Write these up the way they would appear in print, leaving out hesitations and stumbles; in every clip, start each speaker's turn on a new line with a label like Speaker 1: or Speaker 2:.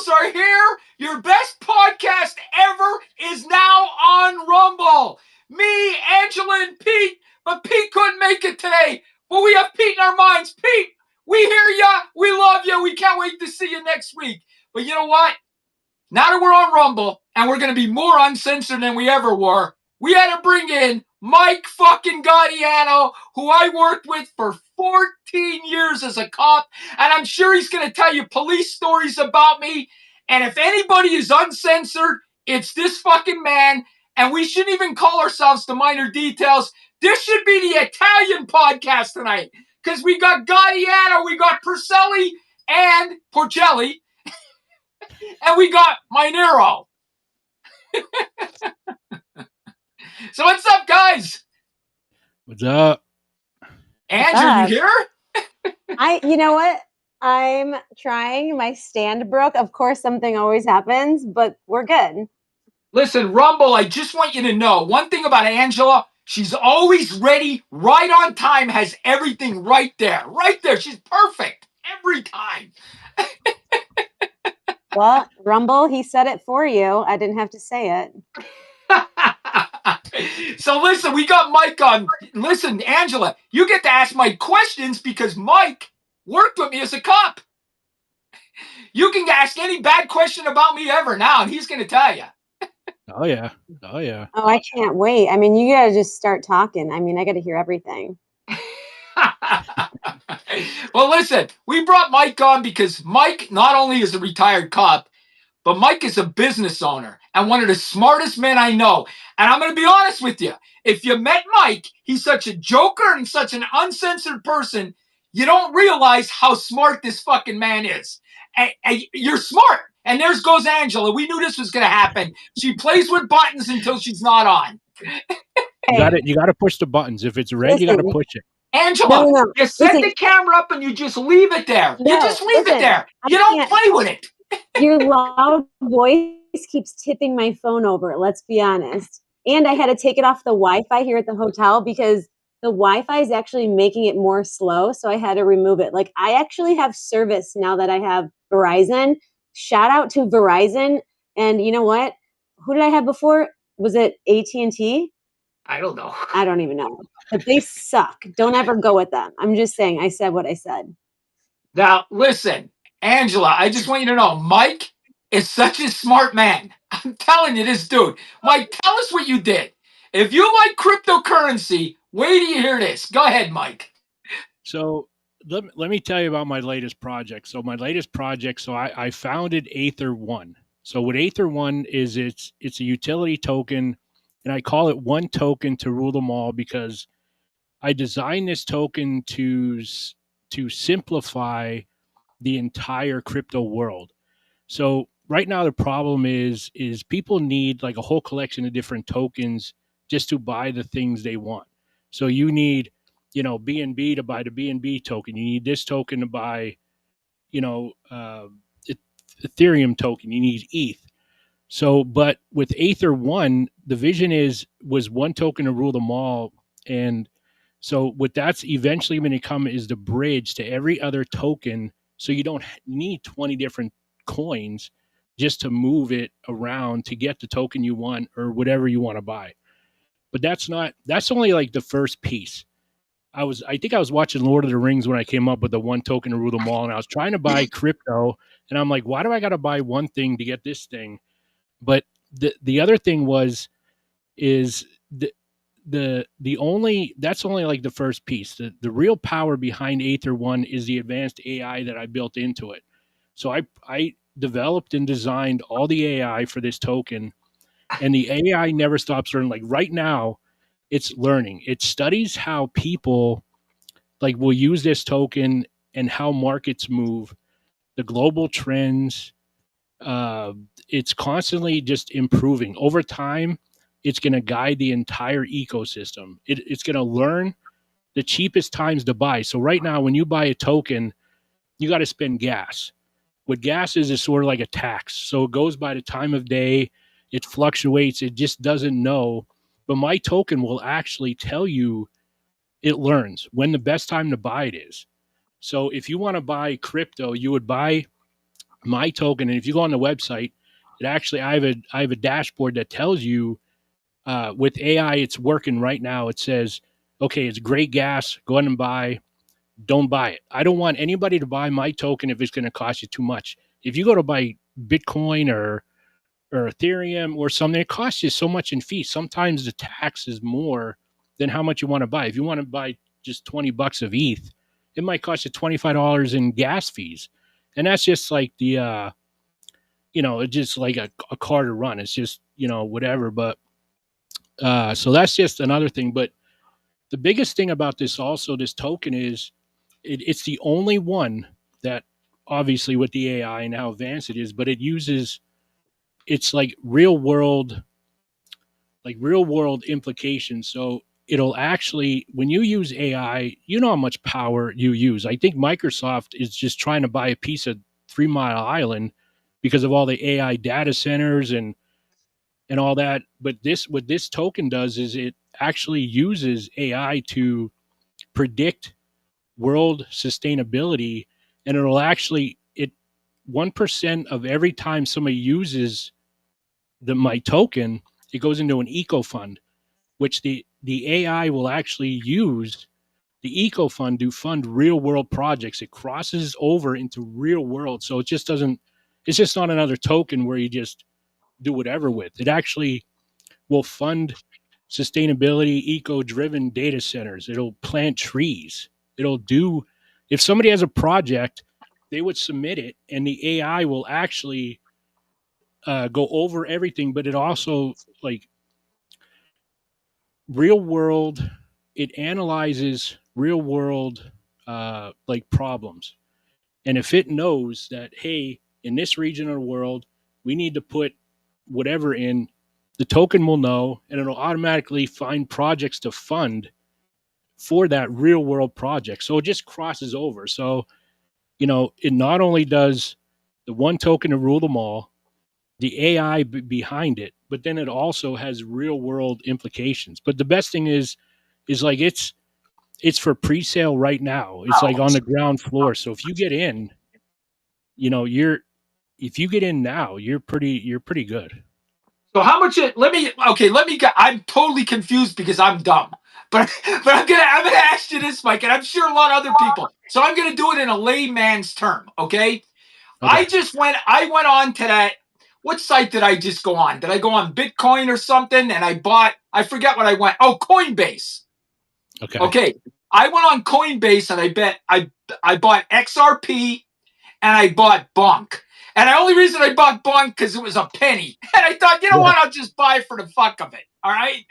Speaker 1: Rumbles are here. Your best podcast ever is now on Rumble. Me, Angela, and Pete, but Pete couldn't make it today. But we have Pete in our minds. Pete, we hear ya. We love you. We can't wait to see you next week. But you know what? Now that we're on Rumble and we're going to be more uncensored than we ever were, we had to bring in Mike fucking Gaudiano, who I worked with for 14 years as a cop, and I'm sure he's going to tell you police stories about me. And if anybody is uncensored, it's this fucking man, and we shouldn't even call ourselves The Minor Details. This should be the Italian podcast tonight, because we got Gaudiano, we got Porcelli and Porcelli, and we got Minero. So what's up, guys?
Speaker 2: What's up?
Speaker 1: Andrew, you here?
Speaker 3: You know what? I'm trying my stand, Brooke. Of course, something always happens, but we're good.
Speaker 1: Listen, Rumble, I just want you to know one thing about Angela. She's always ready, right on time, has everything right there. Right there. She's perfect every time.
Speaker 3: Well, Rumble, he said it for you. I didn't have to say it.
Speaker 1: So listen, we got Mike on. Listen, Angela, you get to ask Mike questions because Mike worked with me as a cop. You can ask any bad question about me ever now, and he's going to tell you.
Speaker 2: Oh, yeah. Oh, yeah.
Speaker 3: Oh, I can't wait. I mean, you got to just start talking. I mean, I got to hear everything.
Speaker 1: Well, listen, we brought Mike on because Mike not only is a retired cop, but Mike is a business owner and one of the smartest men I know. And I'm going to be honest with you. If you met Mike, he's such a joker and such an uncensored person, you don't realize how smart this fucking man is. And you're smart. And there goes Angela. We knew this was going to happen. She plays with buttons until she's not on.
Speaker 2: You got to push the buttons. If it's red, you got to push it.
Speaker 1: Angela, you set the camera up and you just leave it there. You just leave it there. You don't play with it.
Speaker 3: Your loud voice keeps tipping my phone over, let's be honest. And I had to take it off the Wi-Fi here at the hotel because the Wi-Fi is actually making it more slow. So I had to remove it. Like, I actually have service now that I have Verizon. Shout out to Verizon. And you know what? Who did I have before? Was it AT&T?
Speaker 1: I don't know.
Speaker 3: I don't even know. But they suck. Don't ever go with them. I'm just saying, I said what I said.
Speaker 1: Now, listen, Angela, I just want you to know, Mike is such a smart man. I'm telling you this, dude. Mike, tell us what you did. If you like cryptocurrency, wait till you hear this. Go ahead, Mike.
Speaker 2: So let me tell you about my latest project. So I founded Aether One. So what Aether One is, it's a utility token, and I call it one token to rule them all because I designed this token to simplify the entire crypto world. So right now the problem is people need like a whole collection of different tokens just to buy the things they want. So you need, BNB to buy the BNB token. You need this token to buy, Ethereum token. You need ETH. So, but with Aether One, the vision was one token to rule them all. And so what that's eventually going to come is the bridge to every other token. So you don't need 20 different coins just to move it around to get the token you want or whatever you want to buy. But that's only like the first piece. I think I was watching Lord of the Rings when I came up with the one token to rule them all. And I was trying to buy crypto and I'm like, why do I got to buy one thing to get this thing? But the other thing is that's only like the first piece. The real power behind Aether One is the advanced AI that I built into it. So I developed and designed all the AI for this token, and the AI never stops learning. Like right now, it's learning. It studies how people like will use this token and how markets move, the global trends. It's constantly just improving. Over time, it's going to guide the entire ecosystem. It's going to learn the cheapest times to buy. So right now, when you buy a token, you got to spend gas. What gas is sort of like a tax. So it goes by the time of day. It fluctuates. It just doesn't know. But my token will actually tell you, it learns when the best time to buy it is. So if you want to buy crypto, you would buy my token. And if you go on the website, it actually, I have a dashboard that tells you with AI, it's working right now. It says, okay, it's great gas. Go ahead and buy. Don't buy it. I don't want anybody to buy my token if it's going to cost you too much. If you go to buy Bitcoin or Ethereum or something, it costs you so much in fees. Sometimes the tax is more than how much you want to buy. If you want to buy just $20 of ETH, it might cost you $25 in gas fees. And that's just like the, it's just like a car to run. It's just, whatever. But so that's just another thing. But the biggest thing about this also, this token is it's the only one that obviously with the AI and how advanced it is, but it's like real world implications. So it'll actually, when you use AI, you know how much power you use. I think Microsoft is just trying to buy a piece of 3 Mile Island because of all the AI data centers and all that. But what this token does is it actually uses AI to predict world sustainability, and it'll actually 1% of every time somebody uses my token, it goes into an eco fund, which the AI will actually use the eco fund to fund real world projects. It crosses over into real world, so it's just not another token where you just do whatever with. It actually will fund sustainability, eco-driven data centers. It'll plant trees. If somebody has a project, they would submit it, and the AI will actually go over everything. But it also, like, real world, it analyzes real world like problems. And if it knows that, hey, in this region of the world, we need to put whatever in, the token will know, and it'll automatically find projects to fund for that real world project. So it just crosses over. So, it not only does the one token to rule them all, the AI behind it, but then it also has real world implications. But the best thing is like it's for pre-sale right now. It's like on the ground floor. So if you get in, if you get in now, you're pretty good.
Speaker 1: So how much I'm totally confused because I'm dumb. But I'm gonna ask you this, Mike, and I'm sure a lot of other people. So I'm gonna do it in a layman's term, okay? I went on to that. What site did I just go on? Did I go on Bitcoin or something? And I forget what I went. Oh, Coinbase. Okay. I went on Coinbase and I bought XRP and I bought Bonk. And the only reason I bought Bonk because it was a penny. And I thought, you know what? I'll just buy for the fuck of it. All right.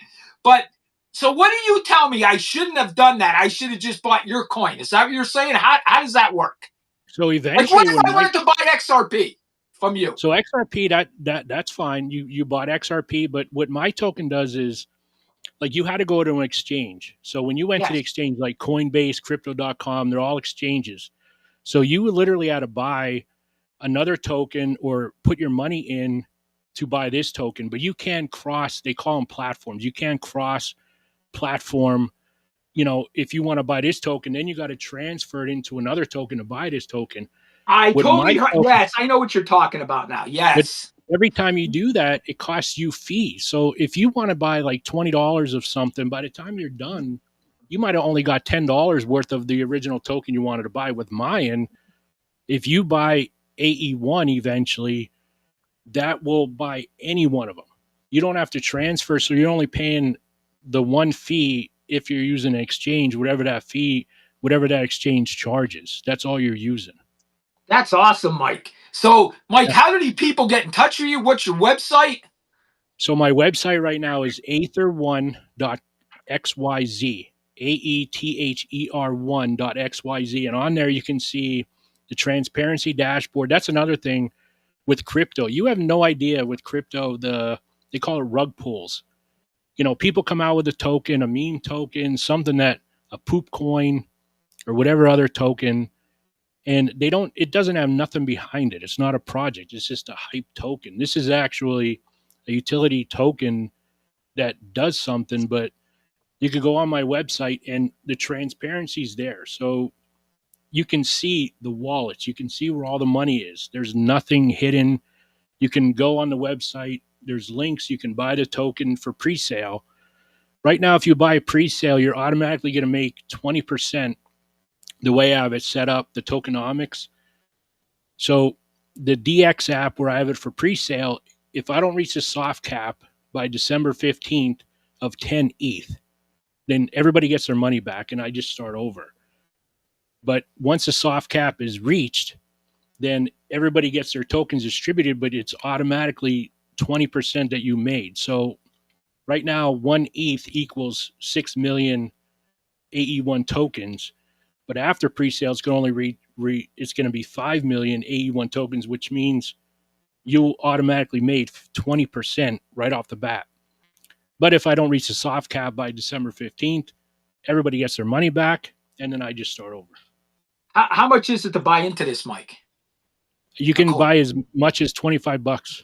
Speaker 1: But so what do you tell me? I shouldn't have done that. I should have just bought your coin. Is that what you're saying? How does that work?
Speaker 2: So eventually,
Speaker 1: what if I wanted to buy XRP from you?
Speaker 2: So XRP, that's fine. You bought XRP, but what my token does is, like, you had to go to an exchange. So when you went to the exchange, like Coinbase, Crypto.com, they're all exchanges. So you literally had to buy another token or put your money in to buy this token. But you can cross, they call them platforms. You can cross platform. If you want to buy this token, then you got to transfer it into another token to buy this token.
Speaker 1: I totally heard. Yes, I know what you're talking about now. Yes.
Speaker 2: But every time you do that, it costs you fees. So if you want to buy like $20 of something, by the time you're done, you might have only got $10 worth of the original token you wanted to buy. With Mayan, if you buy AE1 eventually, that will buy any one of them. You don't have to transfer, so you're only paying the one fee if you're using an exchange, whatever that exchange charges. That's all you're using.
Speaker 1: That's awesome, Mike. So, Mike, how do people get in touch with you? What's your website?
Speaker 2: So my website right now is aether1.xyz, AETHER1.xyz. And on there you can see the transparency dashboard. That's another thing with crypto. You have no idea with crypto, they call it rug pulls. People come out with a token, a meme token, something that a poop coin or whatever other token, and it doesn't have nothing behind it. It's not a project. It's just a hype token. This is actually a utility token that does something, but you could go on my website and the transparency is there. So you can see the wallets. You can see where all the money is. There's nothing hidden. You can go on the website. There's links. You can buy the token for pre-sale. Right now, if you buy a pre-sale, you're automatically going to make 20%. The way I have it set up, the tokenomics. So the DX app where I have it for pre-sale, if I don't reach the soft cap by December 15th of 10 ETH, then everybody gets their money back and I just start over. But once the soft cap is reached, then everybody gets their tokens distributed, but it's automatically 20% that you made. So right now, 1 ETH equals 6 million AE1 tokens. But after pre-sale, it's going to only it's going to be 5 million AE1 tokens, which means you automatically made 20% right off the bat. But if I don't reach the soft cap by December 15th, everybody gets their money back, and then I just start over.
Speaker 1: How much is it to buy into this, Mike?
Speaker 2: You can buy as much as $25.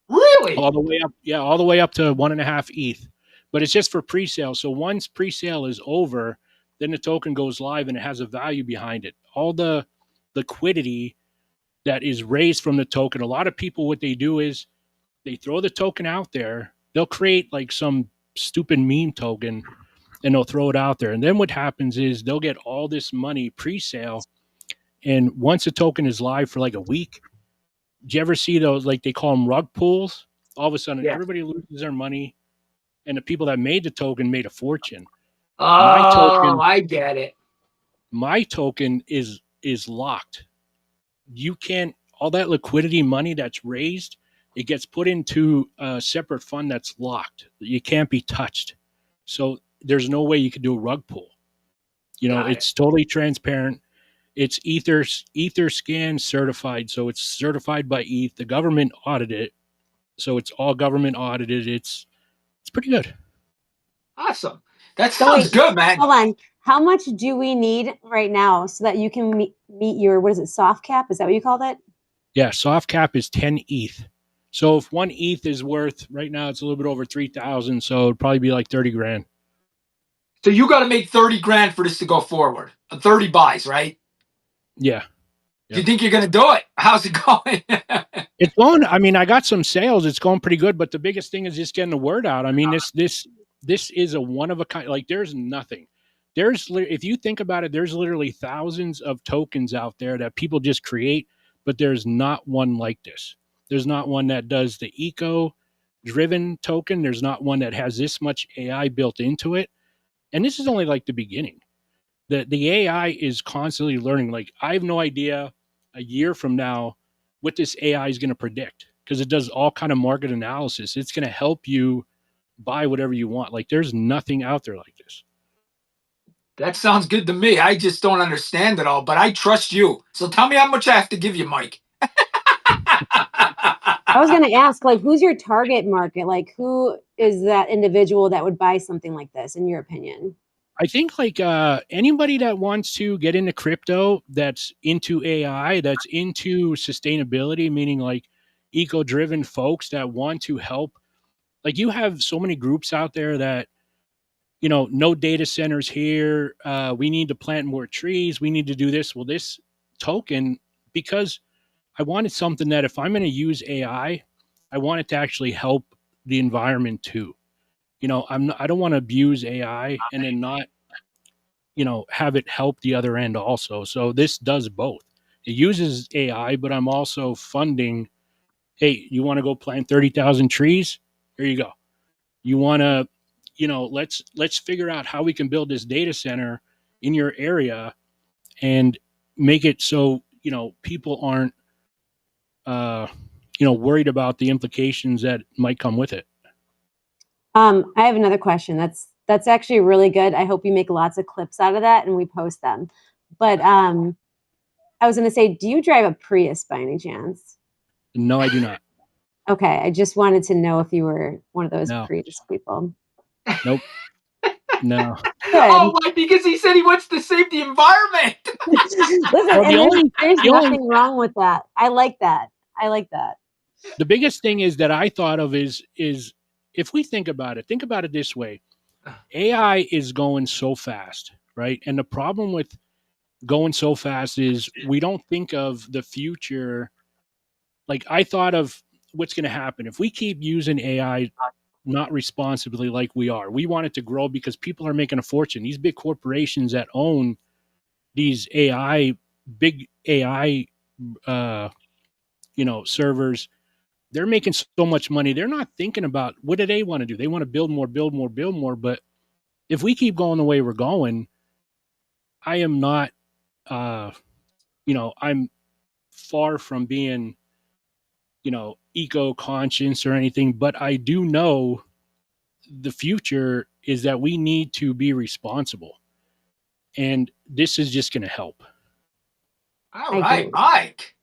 Speaker 1: Really?
Speaker 2: All the way up, yeah, all the way up to 1.5 ETH. But it's just for pre-sale. So once pre-sale is over, then the token goes live and it has a value behind it. All the liquidity that is raised from the token, a lot of people, what they do is they throw the token out there. They'll create like some stupid meme token and they'll throw it out there. And then what happens is they'll get all this money pre-sale. And once the token is live for like a week, do you ever see those, like they call them rug pulls? All of a sudden, everybody loses their money. And the people that made the token made a fortune.
Speaker 1: Oh, I get it.
Speaker 2: My token is locked. You can't, all that liquidity money that's raised, it gets put into a separate fund that's locked. You can't be touched. So there's no way you could do a rug pull. You know, it's totally transparent. It's Etherscan certified. So it's certified by ETH. The government audited it. So it's all government audited. It's pretty good.
Speaker 1: Awesome. That sounds good, man.
Speaker 3: Hold on. How much do we need right now so that you can meet your, what is it, soft cap? Is that what you called it?
Speaker 2: Yeah, soft cap is 10 ETH. So if 1 ETH is worth, right now it's a little bit over 3,000, so it'd probably be like 30 grand.
Speaker 1: So you got to make 30 grand for this to go forward. 30 buys, right?
Speaker 2: Yeah.
Speaker 1: Do you think you're going to do it? How's it going?
Speaker 2: It's going, I mean, I got some sales. It's going pretty good, but the biggest thing is just getting the word out. I mean, this is a one of a kind, like there's nothing. If you think about it, there's literally thousands of tokens out there that people just create, but there's not one like this. There's not one that does the eco-driven token. There's not one that has this much AI built into it. And this is only like the beginning. The AI is constantly learning. Like I have no idea a year from now what this AI is going to predict because it does all kind of market analysis. It's going to help you buy whatever you want. Like there's nothing out there like this.
Speaker 1: That sounds good to me. I just don't understand it all, but I trust you. So tell me how much I have to give you, Mike.
Speaker 3: I was going to ask, like, who's your target market? Like, who is that individual that would buy something like this, in your opinion?
Speaker 2: I think like anybody that wants to get into crypto, that's into AI, that's into sustainability, meaning like eco-driven folks that want to help. Like you have so many groups out there that, you know, no data centers here. We need to plant more trees. We need to do this. Well, this token, because I wanted something that if I'm going to use AI, I want it to actually help the environment too. You know, I don't want to abuse AI and then not, you know, have it help the other end also. So this does both. It uses AI, but I'm also funding, hey, you want to go plant 30,000 trees? Here you go. You want to, you know, let's figure out how we can build this data center in your area and make it so, you know, people aren't, you know, worried about the implications that might come with it.
Speaker 3: I have another question. That's actually really good. I hope you make lots of clips out of that and we post them. But I was going to say, do you drive a Prius by any chance?
Speaker 2: No, I do not.
Speaker 3: Okay. I just wanted to know if you were one of those
Speaker 2: No.
Speaker 3: Prius people.
Speaker 2: Nope. No.
Speaker 3: Good.
Speaker 1: Oh, why? Because he said he wants to save the environment.
Speaker 3: Listen,
Speaker 2: Well,
Speaker 3: there's nothing wrong with that. I like that. I like that.
Speaker 2: The biggest thing is that I thought of is if we think about it this way. AI is going so fast, right? And the problem with going so fast is we don't think of the future. Like I thought of what's going to happen if we keep using AI not responsibly like we are. We want it to grow because people are making a fortune. These big corporations that own these big AI, servers, they're making so much money. They're not thinking about what do they want to do. They want to build more, build more, build more. But if we keep going the way we're going, I am not, I'm far from being, eco-conscious or anything, but I do know the future is that we need to be responsible. And this is just going to help.
Speaker 1: All right, Mike.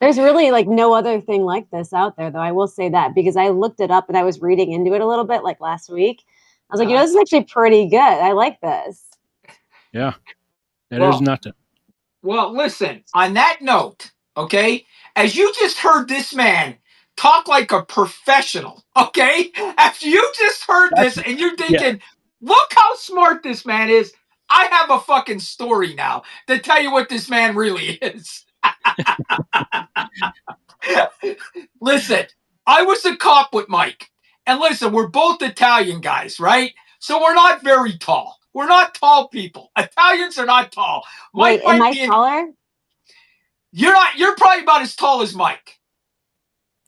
Speaker 3: There's really like no other thing like this out there, though. I will say that because I looked it up and I was reading into it a little bit like last week. I was like, this is actually pretty good. I like this.
Speaker 2: Yeah. There's nothing.
Speaker 1: Well, listen, on that note, okay, as you just heard this man talk like a professional, okay? After you just heard this and you're thinking, look how smart this man is, I have a fucking story now to tell you what this man really is. Listen, I was a cop with Mike. And listen, we're both Italian guys, right? So we're not very tall. We're not tall people. Italians are not tall.
Speaker 3: Wait, am I taller?
Speaker 1: You're not. You're probably about as tall as Mike.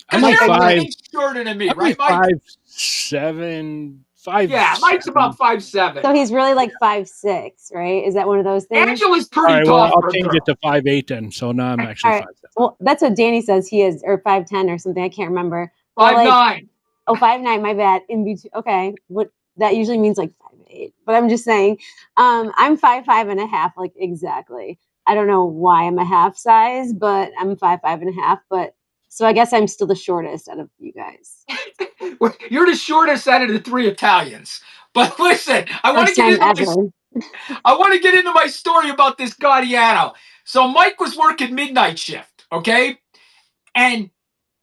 Speaker 2: I'm like
Speaker 1: you're shorter than me, right, Mike?
Speaker 2: 5'7", 5'.
Speaker 1: Yeah, Mike's about 5'7".
Speaker 3: So he's really like 5'6", right? Is that one of those things?
Speaker 1: Angela's pretty
Speaker 2: right,
Speaker 1: tall.
Speaker 2: Well, I'll change it to 5'8" then. So now I'm actually 5'7".
Speaker 3: Well, that's what Danny says he is, or 5'10" or something. I can't remember.
Speaker 1: 5'9".
Speaker 3: Oh, 5'9". My bad. In between. Okay, what that usually means like 5'8". But I'm just saying, I'm 5'5.5", like exactly. I don't know why I'm a half size, but I'm 5'5.5". But so I guess I'm still the shortest out of you guys.
Speaker 1: You're the shortest out of the three Italians. But listen, I want to get into my story about this Gaudiano. So Mike was working midnight shift, okay? And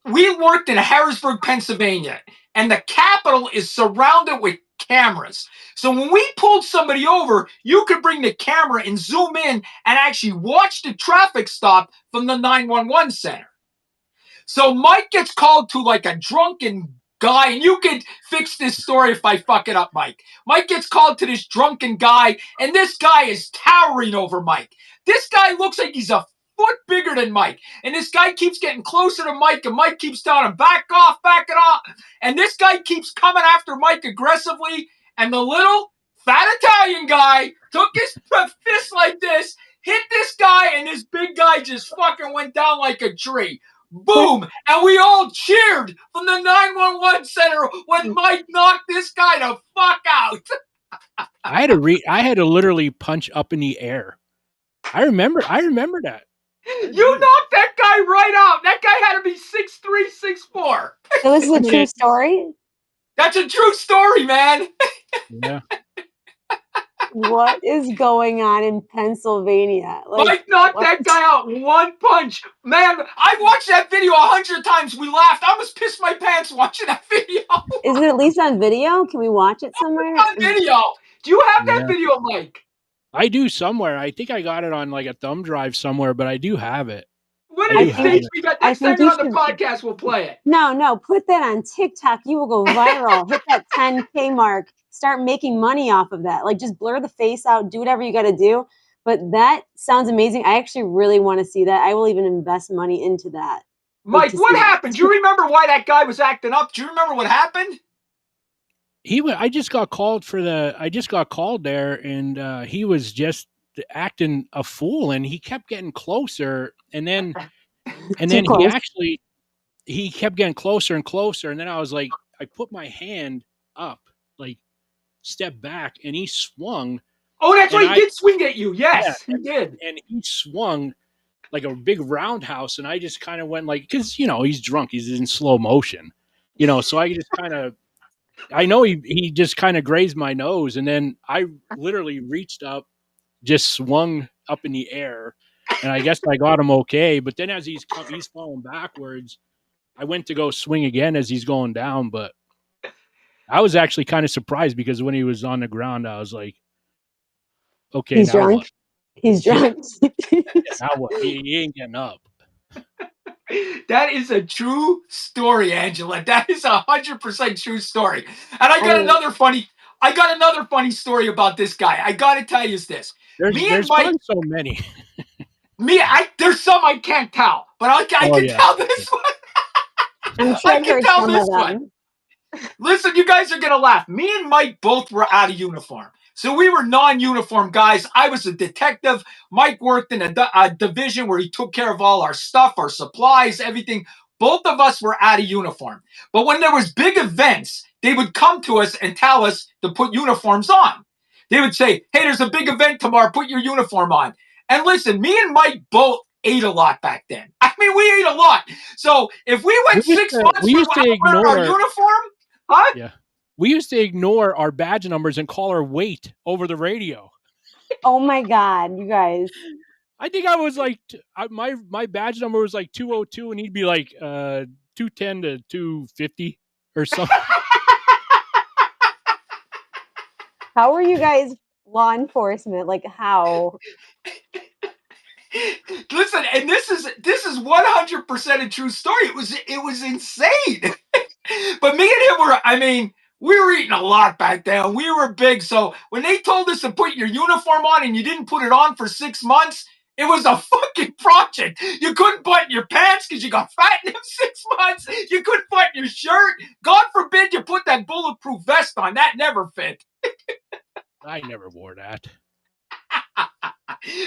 Speaker 1: we worked in Harrisburg, Pennsylvania, and the Capitol is surrounded with cameras. So when we pulled somebody over, you could bring the camera and zoom in and actually watch the traffic stop from the 911 center. So Mike gets called to like a drunken guy, and you could fix this story if I fuck it up, Mike. Mike gets called to this drunken guy, and this guy is towering over Mike. This guy looks like he's a foot bigger than Mike. And this guy keeps getting closer to Mike, and Mike keeps telling him, back it off. And this guy keeps coming after Mike aggressively, and the little fat Italian guy took his fist like this, hit this guy, and this big guy just fucking went down like a tree. Boom! And we all cheered from the 911 center when Mike knocked this guy the fuck out.
Speaker 2: I had to literally punch up in the air. I remember that.
Speaker 1: You knocked that guy right out. That guy had to be 6'3", 6'4".
Speaker 3: So this is a true story?
Speaker 1: That's a true story, man.
Speaker 2: Yeah.
Speaker 3: What is going on in Pennsylvania?
Speaker 1: Mike knocked that guy out one punch. Man, I watched that video 100 times. We laughed. I almost pissed my pants watching that video.
Speaker 3: Is it at least on video? Can we watch it somewhere?
Speaker 1: It's on video. Do you have that video, Mike?
Speaker 2: I do somewhere. I think I got it on like a thumb drive somewhere, but I do have it.
Speaker 1: What do you think? Next time you're on the podcast, we'll play it.
Speaker 3: No. Put that on TikTok. You will go viral. Hit that 10K mark. Start making money off of that. Like just blur the face out. Do whatever you got to do. But that sounds amazing. I actually really want to see that. I will even invest money into that.
Speaker 1: Mike, what happened? Do you remember why that guy was acting up? Do you remember what happened?
Speaker 2: I just got called there, and he was just acting a fool, and he kept getting closer, and then he kept getting closer and closer, and then I was like, I put my hand up, like step back, and he swung.
Speaker 1: Oh, that's right, he did swing at you. Yes, he did.
Speaker 2: And he swung like a big roundhouse, and I just kind of went like, because he's drunk, he's in slow motion, so I just kind of. I know he just kind of grazed my nose, and then I literally reached up, just swung up in the air, and I guess I got him okay. But then as he's falling backwards, I went to go swing again as he's going down. But I was actually kind of surprised because when he was on the ground, I was like, okay,
Speaker 3: he's drunk. He's drunk.
Speaker 2: Now what? He ain't getting up.
Speaker 1: That is a true story, Angela. That is 100% true story. And I got another funny story about this guy. I got to tell you this.
Speaker 2: There's
Speaker 1: Mike,
Speaker 2: probably so many.
Speaker 1: there's some I can't tell, but I can tell this one.
Speaker 3: I'm sure I've heard some of them.
Speaker 1: Listen, you guys are going to laugh. Me and Mike both were out of uniform. So we were non-uniform guys. I was a detective. Mike worked in a division where he took care of all our stuff, our supplies, everything. Both of us were out of uniform. But when there was big events, they would come to us and tell us to put uniforms on. They would say, hey, there's a big event tomorrow. Put your uniform on. And listen, me and Mike both ate a lot back then. I mean, we ate a lot. So if we went 6 months without wearing our uniform, huh?
Speaker 2: Yeah. We used to ignore our badge numbers and call our weight over the radio.
Speaker 3: Oh my God, you guys.
Speaker 2: I think I was like, my badge number was like 202 and he'd be like 210 to 250 or something.
Speaker 3: How are you guys law enforcement? Like how?
Speaker 1: Listen, and this is 100% a true story. It was insane. But me and him we were eating a lot back then. We were big. So when they told us to put your uniform on and you didn't put it on for 6 months, it was a fucking project. You couldn't button your pants because you got fat in them 6 months. You couldn't button your shirt. God forbid you put that bulletproof vest on. That never fit.
Speaker 2: I never wore that.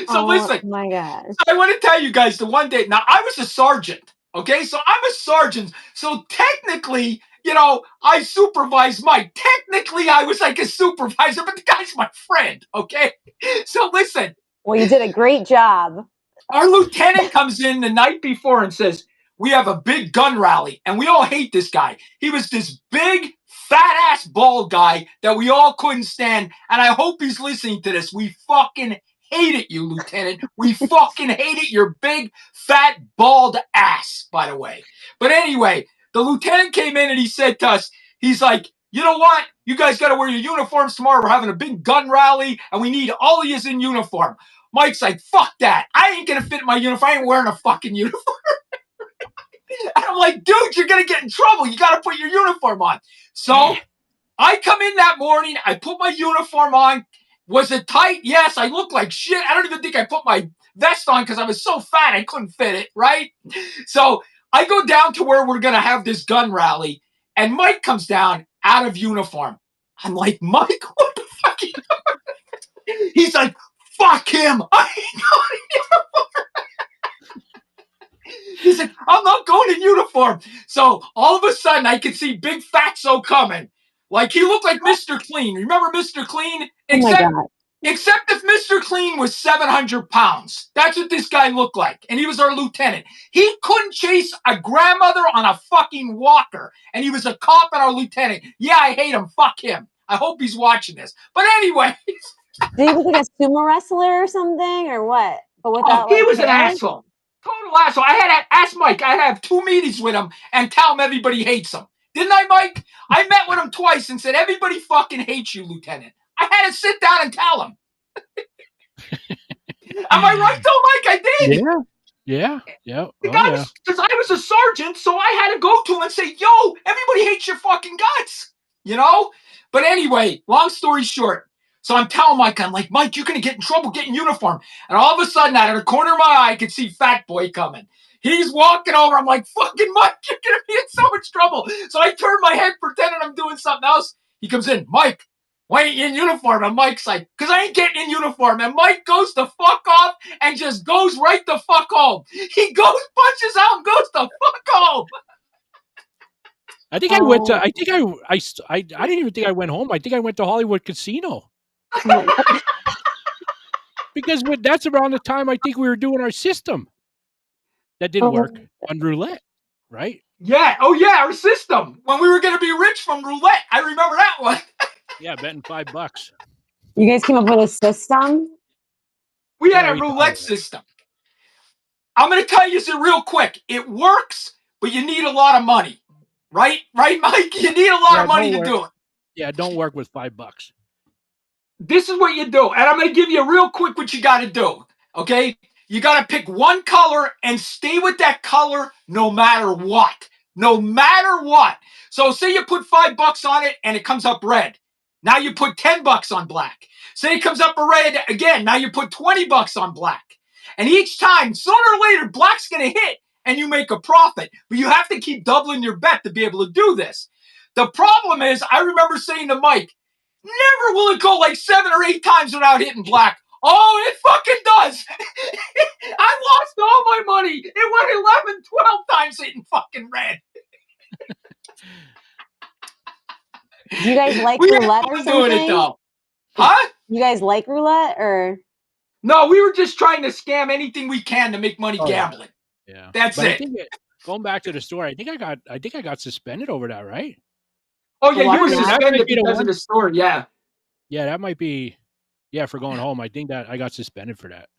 Speaker 1: So listen,
Speaker 3: my God.
Speaker 1: I want to tell you guys the one day. Now, I was a sergeant, okay? So I'm a sergeant. So technically, I supervised Mike. Technically, I was like a supervisor, but the guy's my friend, okay? So listen.
Speaker 3: Well, you did a great job.
Speaker 1: Our lieutenant comes in the night before and says, we have a big gun rally, and we all hate this guy. He was this big, fat-ass bald guy that we all couldn't stand, and I hope he's listening to this. We fucking hate it, you lieutenant. We fucking hate it, your big, fat, bald ass, by the way. But anyway, the lieutenant came in and he said to us, he's like, you know what? You guys got to wear your uniforms tomorrow. We're having a big gun rally, and we need all of you in uniform. Mike's like, fuck that. I ain't going to fit in my uniform. I ain't wearing a fucking uniform. And I'm like, dude, you're going to get in trouble. You got to put your uniform on. So I come in that morning. I put my uniform on. Was it tight? Yes. I look like shit. I don't even think I put my vest on because I was so fat I couldn't fit it, right? So I go down to where we're going to have this gun rally. And Mike comes down out of uniform. I'm like, Mike, what the fuck are you doing? He's like, fuck him. I ain't going in uniform. He's like, I'm not going in uniform. So all of a sudden, I could see Big Fatso coming. Like, he looked like Mr. Clean. Remember Mr. Clean? Except if Mr. Clean was 700 pounds. That's what this guy looked like. And he was our lieutenant. He couldn't chase a grandmother on a fucking walker. And he was a cop and our lieutenant. Yeah, I hate him. Fuck him. I hope he's watching this. But anyway.
Speaker 3: Did he look like a sumo wrestler or something or what? But without,
Speaker 1: he was an asshole. Total asshole. I had to ask Mike. I had to have 2 meetings with him and tell him everybody hates him. Didn't I, Mike? I met with him twice and said, everybody fucking hates you, Lieutenant. I had to sit down and tell him. Am I right, though, Mike? I did.
Speaker 2: Yeah.
Speaker 1: Because I was a sergeant, so I had to go to him and say, yo, everybody hates your fucking guts. But anyway, long story short. So I'm telling Mike, I'm like, Mike, you're going to get in trouble, get in uniform. And all of a sudden, out of the corner of my eye, I could see Fat Boy coming. He's walking over. I'm like, fucking Mike, you're going to be in so much trouble. So I turn my head pretending I'm doing something else. He comes in, Mike, why ain't you in uniform? And Mike's like, because I ain't getting in uniform. And Mike goes the fuck off and just goes right the fuck home. He goes, punches out and goes the fuck home.
Speaker 2: I think I went to, I didn't even think I went home. I think I went to Hollywood Casino. Because that's around the time I think we were doing our system. That didn't work on roulette, right?
Speaker 1: Yeah. Oh, yeah, our system. When we were going to be rich from roulette. I remember that one.
Speaker 2: Yeah, betting $5.
Speaker 3: You guys came up with a system?
Speaker 1: We had a roulette system. I'm going to tell you this real quick. It works, but you need a lot of money. Right? Right, Mike? You need a lot of money to do it.
Speaker 2: Yeah, don't work with $5.
Speaker 1: this is what you do. And I'm going to give you real quick what you got to do. Okay? You got to pick one color and stay with that color no matter what. No matter what. So say you put $5 on it and it comes up red. Now you put $10 on black. Say it comes up red again. Now you put $20 on black. And each time, sooner or later, black's going to hit and you make a profit. But you have to keep doubling your bet to be able to do this. The problem is, I remember saying to Mike, never will it go like 7 or 8 times without hitting black. Oh, it fucking does. I lost all my money. It went 11, 12 times hitting fucking red.
Speaker 3: Do you guys like
Speaker 1: We
Speaker 3: roulette
Speaker 1: had
Speaker 3: or
Speaker 1: fun doing
Speaker 3: something?
Speaker 1: it though. Huh?
Speaker 3: You guys like roulette or?
Speaker 1: No, we were just trying to scam anything we can to make money
Speaker 2: Oh,
Speaker 1: gambling.
Speaker 2: Yeah.
Speaker 1: That's
Speaker 2: but
Speaker 1: it.
Speaker 2: I think going back to the story, I think I got suspended over that, right?
Speaker 1: Oh yeah, you were
Speaker 3: Why not?
Speaker 1: suspended because of the story. Yeah.
Speaker 2: Yeah, that might be. Yeah, for going home, I think that I got suspended for that.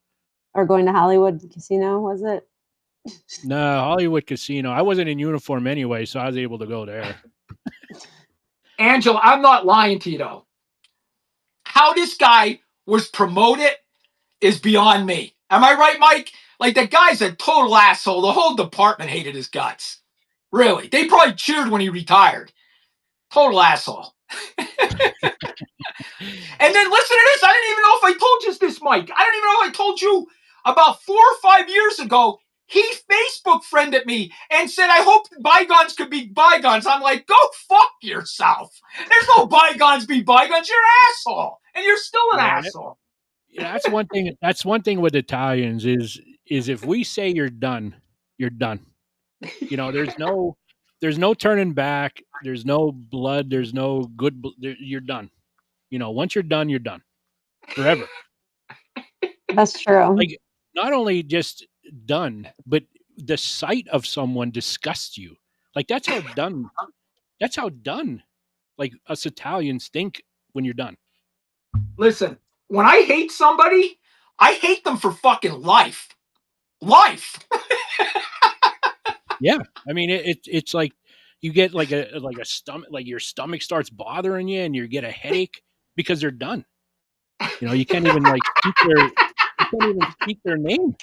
Speaker 3: Or going to Hollywood Casino, was it?
Speaker 2: No, Hollywood Casino. I wasn't in uniform anyway, so I was able to go there.
Speaker 1: Angela, I'm not lying to you though. How this guy was promoted is beyond me. Am I right, Mike? Like, the guy's a total asshole. The whole department hated his guts. Really. They probably cheered when he retired. Total asshole. And then listen to this. I didn't even know if I told you this, Mike. I don't even know if I told you about 4 or 5 years ago. He Facebook friended me and said, I hope bygones could be bygones. I'm like, go fuck yourself. There's no bygones be bygones. You're an asshole. And you're still an asshole.
Speaker 2: Yeah, that's one thing. That's one thing with Italians is if we say you're done, you're done. You know, there's no turning back. There's no blood. There's no good. You're done. You know, once you're done forever.
Speaker 3: That's true.
Speaker 2: Like, not only just done, but the sight of someone disgusts you. Like, that's how done. That's how done. Like, us Italians think when you're done.
Speaker 1: Listen, when I hate somebody, I hate them for fucking life. Life.
Speaker 2: Yeah, I mean it's like you get like a stomach, like your stomach starts bothering you, and you get a headache because they're done. You know, you can't even like speak their name.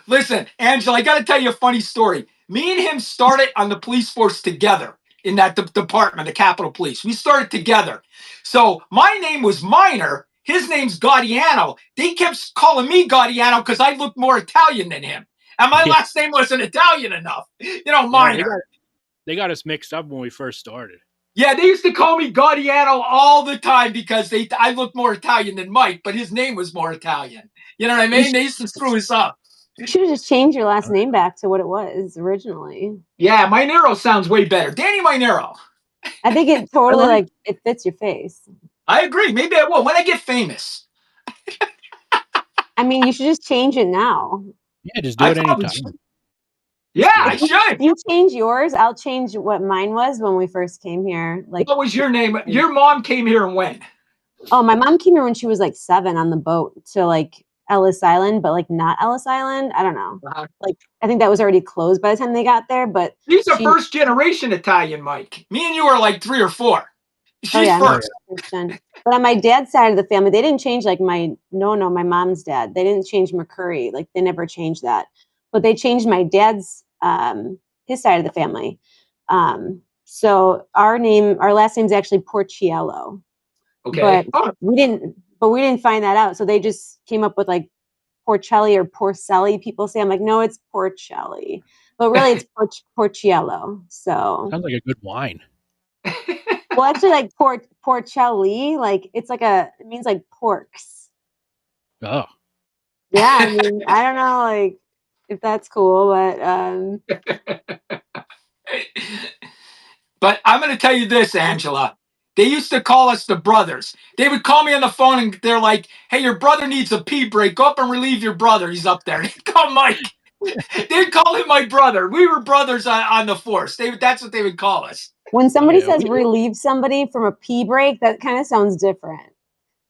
Speaker 1: Listen, Angela, I got to tell you a funny story. Me and him started on the police force together in that department, the Capitol Police. We started together. So my name was Minor. His name's Gaudiano. They kept calling me Gaudiano because I looked more Italian than him. And my last name wasn't Italian enough. You know, Minor.
Speaker 2: They got us mixed up when we first started.
Speaker 1: Yeah, they used to call me Gaudiano all the time because I looked more Italian than Mike, but his name was more Italian. You know what I mean? They used to screw us up.
Speaker 3: You should have just changed your last name back to what it was originally.
Speaker 1: Yeah, Minero sounds way better. Danny Minero.
Speaker 3: I think it totally like it fits your face.
Speaker 1: I agree. Maybe I will when I get famous.
Speaker 3: I mean, you should just change it now.
Speaker 2: Yeah, just do it anytime.
Speaker 1: Yeah, I should.
Speaker 3: If you change yours, I'll change what mine was when we first came here. Like,
Speaker 1: what was your name? Your mom came here and when?
Speaker 3: Oh, my mom came here when she was like 7 on the boat to like Ellis Island, but like not Ellis Island. I don't know. Like, I think that was already closed by the time they got there. But
Speaker 1: she's a first generation Italian, Mike. Me and you are like 3 or 4. She's first.
Speaker 3: But on my dad's side of the family, they didn't change like my mom's dad. They didn't change McCurry. Like, they never changed that. But they changed my dad's his side of the family. So our last name is actually Porciello.
Speaker 1: Okay.
Speaker 3: But we didn't find that out. So they just came up with like Porcelli or Porcelli. People say, I'm like, no, it's Porcelli. But really it's Porciello. So
Speaker 2: sounds like a good wine.
Speaker 3: Well, actually, like Porcelli, like it's like it means like porks.
Speaker 2: Oh.
Speaker 3: Yeah, I mean, I don't know, like if that's cool, but
Speaker 1: But I'm going to tell you this, Angela. They used to call us the brothers. They would call me on the phone and they're like, hey, your brother needs a pee break. Go up and relieve your brother. He's up there. They'd call Mike. They'd call him my brother. We were brothers on the force. That's what they would call us.
Speaker 3: When somebody says relieve somebody from a pee break, that kind of sounds different.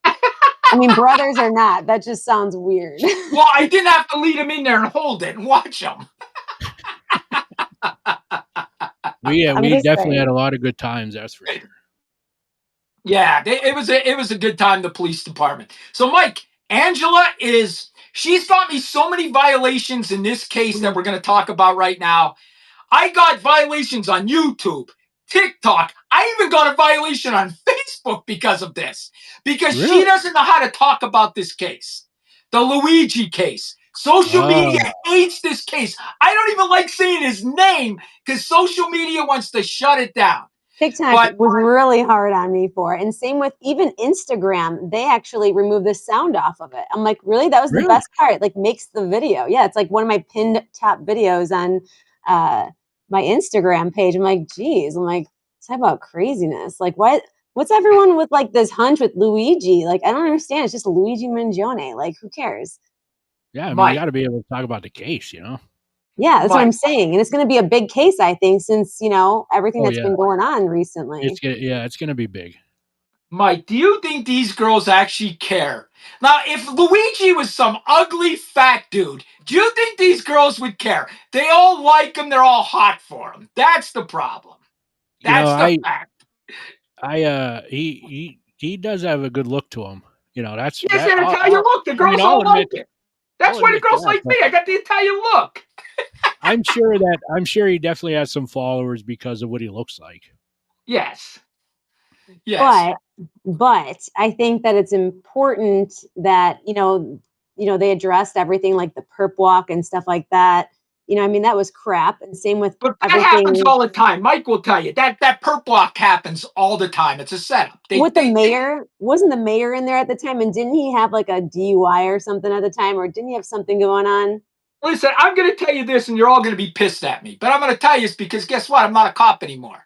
Speaker 3: I mean, brothers or not, that just sounds weird.
Speaker 1: Well, I didn't have to lead him in there and hold it and watch him.
Speaker 2: We definitely had a lot of good times, that's for sure.
Speaker 1: Yeah, it was a good time, the police department. So, Mike, Angela she's got me so many violations in this case that we're going to talk about right now. I got violations on YouTube, TikTok. I even got a violation on Facebook because of this. Because she
Speaker 2: Really?
Speaker 1: doesn't know how to talk about this case. The Luigi case. Social media
Speaker 2: Oh,
Speaker 1: hates this case. I don't even like saying his name because social media wants to shut it down.
Speaker 3: TikTok
Speaker 1: But
Speaker 3: was really hard on me for it. And same with even Instagram, they actually removed the sound off of it. I'm like, really? That was the
Speaker 2: really?
Speaker 3: best part. Like makes the video. Yeah, it's like one of my pinned top videos on my Instagram page. I'm like, geez, I'm like, talk about craziness. Like what's everyone with like this hunch with Luigi? Like, I don't understand. It's just Luigi Mangione. Like, who cares?
Speaker 2: Yeah, I mean, you
Speaker 1: Mike,
Speaker 2: got to be able to talk about the case,
Speaker 3: Yeah, that's what
Speaker 1: Mike,
Speaker 3: I'm saying. And it's gonna be a big case, I think, since everything
Speaker 2: Oh
Speaker 3: that's
Speaker 2: yeah,
Speaker 3: been going on recently.
Speaker 2: it's gonna be big.
Speaker 1: Mike, do you think these girls actually care? Now, if Luigi was some ugly fat dude, do you think these girls would care? They all like him, they're all hot for him. That's the problem.
Speaker 2: You know,
Speaker 1: That's the
Speaker 2: I
Speaker 1: fact.
Speaker 2: he does have a good look to him. That's
Speaker 1: Yes,
Speaker 2: that.
Speaker 1: an Italian look. The
Speaker 2: I mean,
Speaker 1: girls all like it.
Speaker 2: I'll
Speaker 1: That's why the
Speaker 2: admit
Speaker 1: girls
Speaker 2: that,
Speaker 1: like me.
Speaker 2: but
Speaker 1: I got the Italian look.
Speaker 2: I'm sure he definitely has some followers because of what he looks like.
Speaker 1: Yes. Yes.
Speaker 3: But I think that it's important that they addressed everything like the perp walk and stuff like that. I mean that was crap, and same with
Speaker 1: But that happens
Speaker 3: everything
Speaker 1: all the time. Mike will tell you that perp walk happens all the time. It's a setup.
Speaker 3: with the mayor. Wasn't the mayor in there at the time, and didn't he have like a DUI or something at the time, or didn't he have something going on?
Speaker 1: Listen, I'm going to tell you this, and you're all going to be pissed at me. But I'm going to tell you this because guess what? I'm not a cop anymore.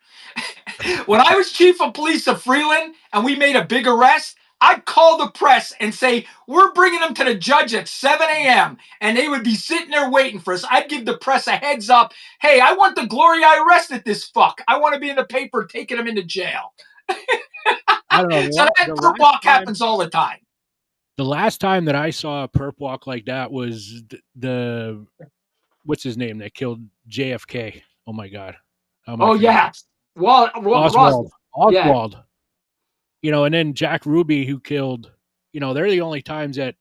Speaker 1: When I was chief of police of Freeland and we made a big arrest, I'd call the press and say, we're bringing them to the judge at 7 a.m. And they would be sitting there waiting for us. I'd give the press a heads up. Hey, I want the glory I arrested this fuck. I want to be in the paper taking him into jail.
Speaker 2: I don't know.
Speaker 1: So that perp walk happens all the time.
Speaker 2: The last time that I saw a perp walk like that was the what's his name that killed JFK. Oh my God.
Speaker 1: Oh, yeah.
Speaker 2: Oswald.
Speaker 1: Yeah.
Speaker 2: Oswald. And then Jack Ruby, who killed, they're the only times that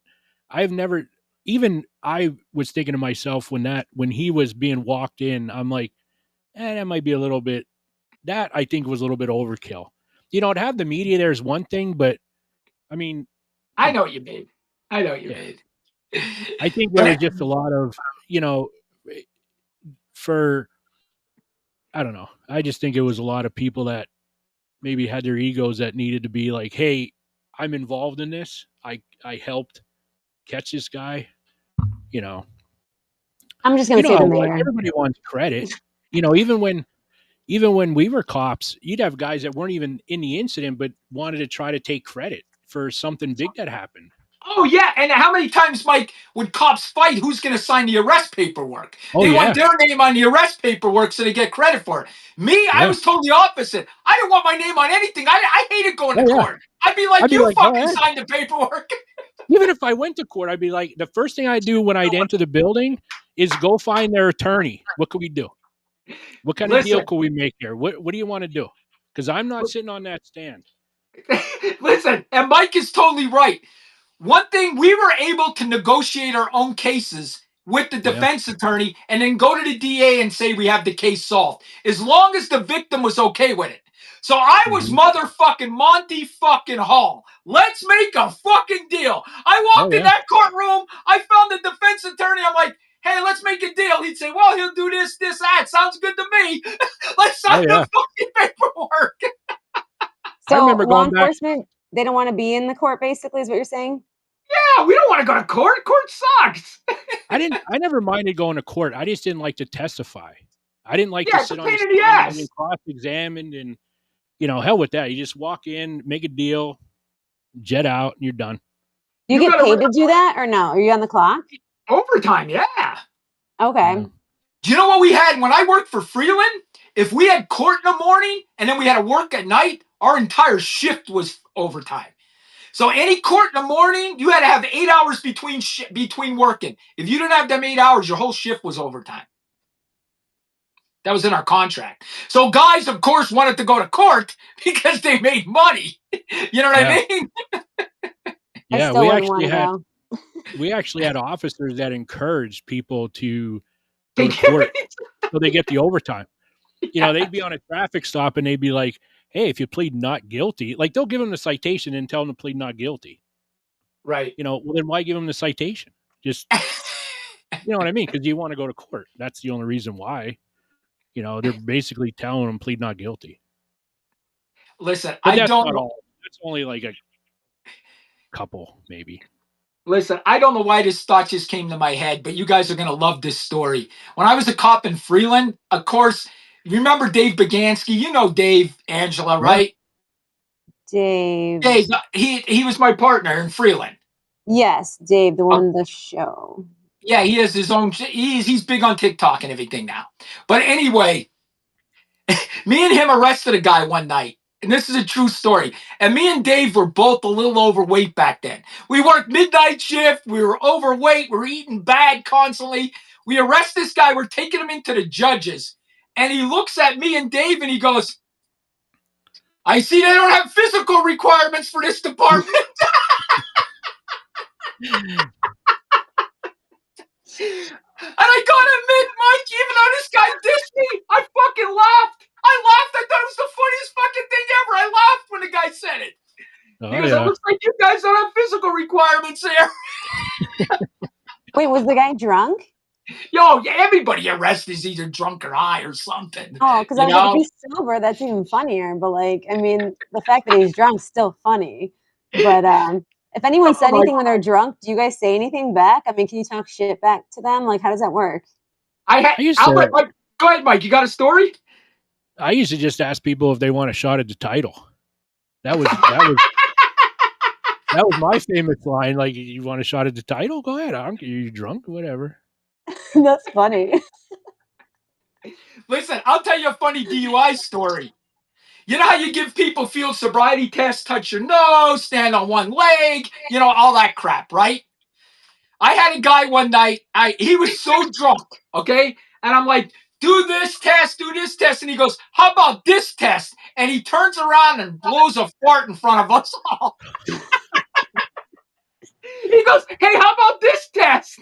Speaker 2: I've never, even I was thinking to myself when he was being walked in, I'm like, that might be a little bit, that I think was a little bit overkill. To have the media there is one thing, but I mean,
Speaker 1: I know what you mean. I know what you mean.
Speaker 2: I think there was just a lot of, I don't know. I just think it was a lot of people that maybe had their egos that needed to be like, hey, I'm involved in this. I helped catch this guy.
Speaker 3: I'm just going to say the
Speaker 2: Like
Speaker 3: mayor.
Speaker 2: everybody wants credit. Even when we were cops, you'd have guys that weren't even in the incident but wanted to try to take credit for something big that happened.
Speaker 1: Oh, yeah. And how many times, Mike, would cops fight who's going to sign the arrest paperwork?
Speaker 2: Oh,
Speaker 1: They
Speaker 2: yeah.
Speaker 1: want their name on the arrest paperwork so they get credit for it. Me, I was totally opposite. I didn't want my name on anything. I hated going to court. I'd be like, you fucking signed the paperwork.
Speaker 2: Even if I went to court, I'd be like, the first thing I do when I'd enter the building is go find their attorney. What could we do? What kind of deal could we make here? What do you want to do? Because I'm not sitting on that stand.
Speaker 1: Listen, and Mike is totally right. One thing, we were able to negotiate our own cases with the defense attorney and then go to the DA and say we have the case solved, as long as the victim was okay with it. So I was motherfucking Monty fucking Hall. Let's make a fucking deal. I walked in that courtroom. I found the defense attorney. I'm like, hey, let's make a deal. He'd say, well, he'll do this, that. Sounds good to me. Let's sign the fucking paperwork.
Speaker 3: So law enforcement, they don't want to be in the court, basically, is what you're saying?
Speaker 1: Yeah, we don't want to go to court. Court sucks.
Speaker 2: I never minded going to court. I just didn't like to testify. I didn't like to sit on the stand and cross-examined and, hell with that. You just walk in, make a deal, jet out, and you're done.
Speaker 3: You get paid to do that or no? Are you on the clock?
Speaker 1: Overtime, yeah.
Speaker 3: Okay.
Speaker 1: Do you know what we had when I worked for Freeland? If we had court in the morning and then we had to work at night, our entire shift was overtime. So any court in the morning, you had to have 8 hours between working. If you didn't have them 8 hours, your whole shift was overtime. That was in our contract. So guys, of course, wanted to go to court because they made money. You know what
Speaker 2: Yeah.
Speaker 1: I mean?
Speaker 3: I
Speaker 2: Yeah,
Speaker 3: still wouldn't want to go.
Speaker 2: we actually had officers that encouraged people to go
Speaker 1: They
Speaker 2: to court so they get the overtime. You know, they'd be on a traffic stop and they'd be like, "Hey, if you plead not guilty," like they'll give them the citation and tell them to plead not guilty.
Speaker 1: Right.
Speaker 2: You know, well then why give them the citation? Just you know what I mean? Because you want to go to court. That's the only reason why. You know, they're basically telling them plead not guilty.
Speaker 1: Listen,
Speaker 2: But
Speaker 1: I
Speaker 2: that's
Speaker 1: don't
Speaker 2: not
Speaker 1: know.
Speaker 2: all. That's only like a couple, maybe.
Speaker 1: Listen, I don't know why this thought just came to my head, but you guys are going to love this story. When I was a cop in Freeland, of course, remember Dave Bagansky? You know Dave, Angela,
Speaker 2: Yeah.
Speaker 1: right?
Speaker 3: Dave.
Speaker 1: Dave, he was my partner in Freeland.
Speaker 3: Yes, Dave, the one the show.
Speaker 1: Yeah, he has his own. He's big on TikTok and everything now. But anyway, me and him arrested a guy one night. And this is a true story. And me and Dave were both a little overweight back then. We worked midnight shift. We were overweight. We were eating bad constantly. We arrest this guy. We're taking him into the judges. And he looks at me and Dave and he goes, "I see they don't have physical requirements for this department." And I gotta admit, Mike, even though this guy dissed me, I fucking laughed. I laughed. I thought it was the funniest fucking thing ever. I laughed when the guy said it.
Speaker 2: Oh,
Speaker 1: Because
Speaker 2: yeah.
Speaker 1: it looks like you guys don't have physical requirements there.
Speaker 3: Wait, was the guy drunk?
Speaker 1: Yo, yeah, everybody arrested is either drunk or high or something.
Speaker 3: Oh, because I was like, if he's sober, that's even funnier. But like, I mean, the fact that he's drunk is still funny. But if anyone said anything when they're drunk, do you guys say anything back? I mean, can you talk shit back to them? Like, how does that work?
Speaker 1: I'll let Mike. Go ahead, Mike. You got a story?
Speaker 2: I used to just ask people if they want a shot at the title. That was that was my famous line. Like, you want a shot at the title? Go ahead. I don't care. You're drunk, whatever.
Speaker 3: That's funny.
Speaker 1: Listen, I'll tell you a funny DUI story. You know how you give people field sobriety tests, touch your nose, stand on one leg, you know, all that crap, right? I had a guy one night, he was so drunk, okay? And I'm like, do this test, and he goes, how about this test? And he turns around and blows a fart in front of us all. He goes, hey, how about this test?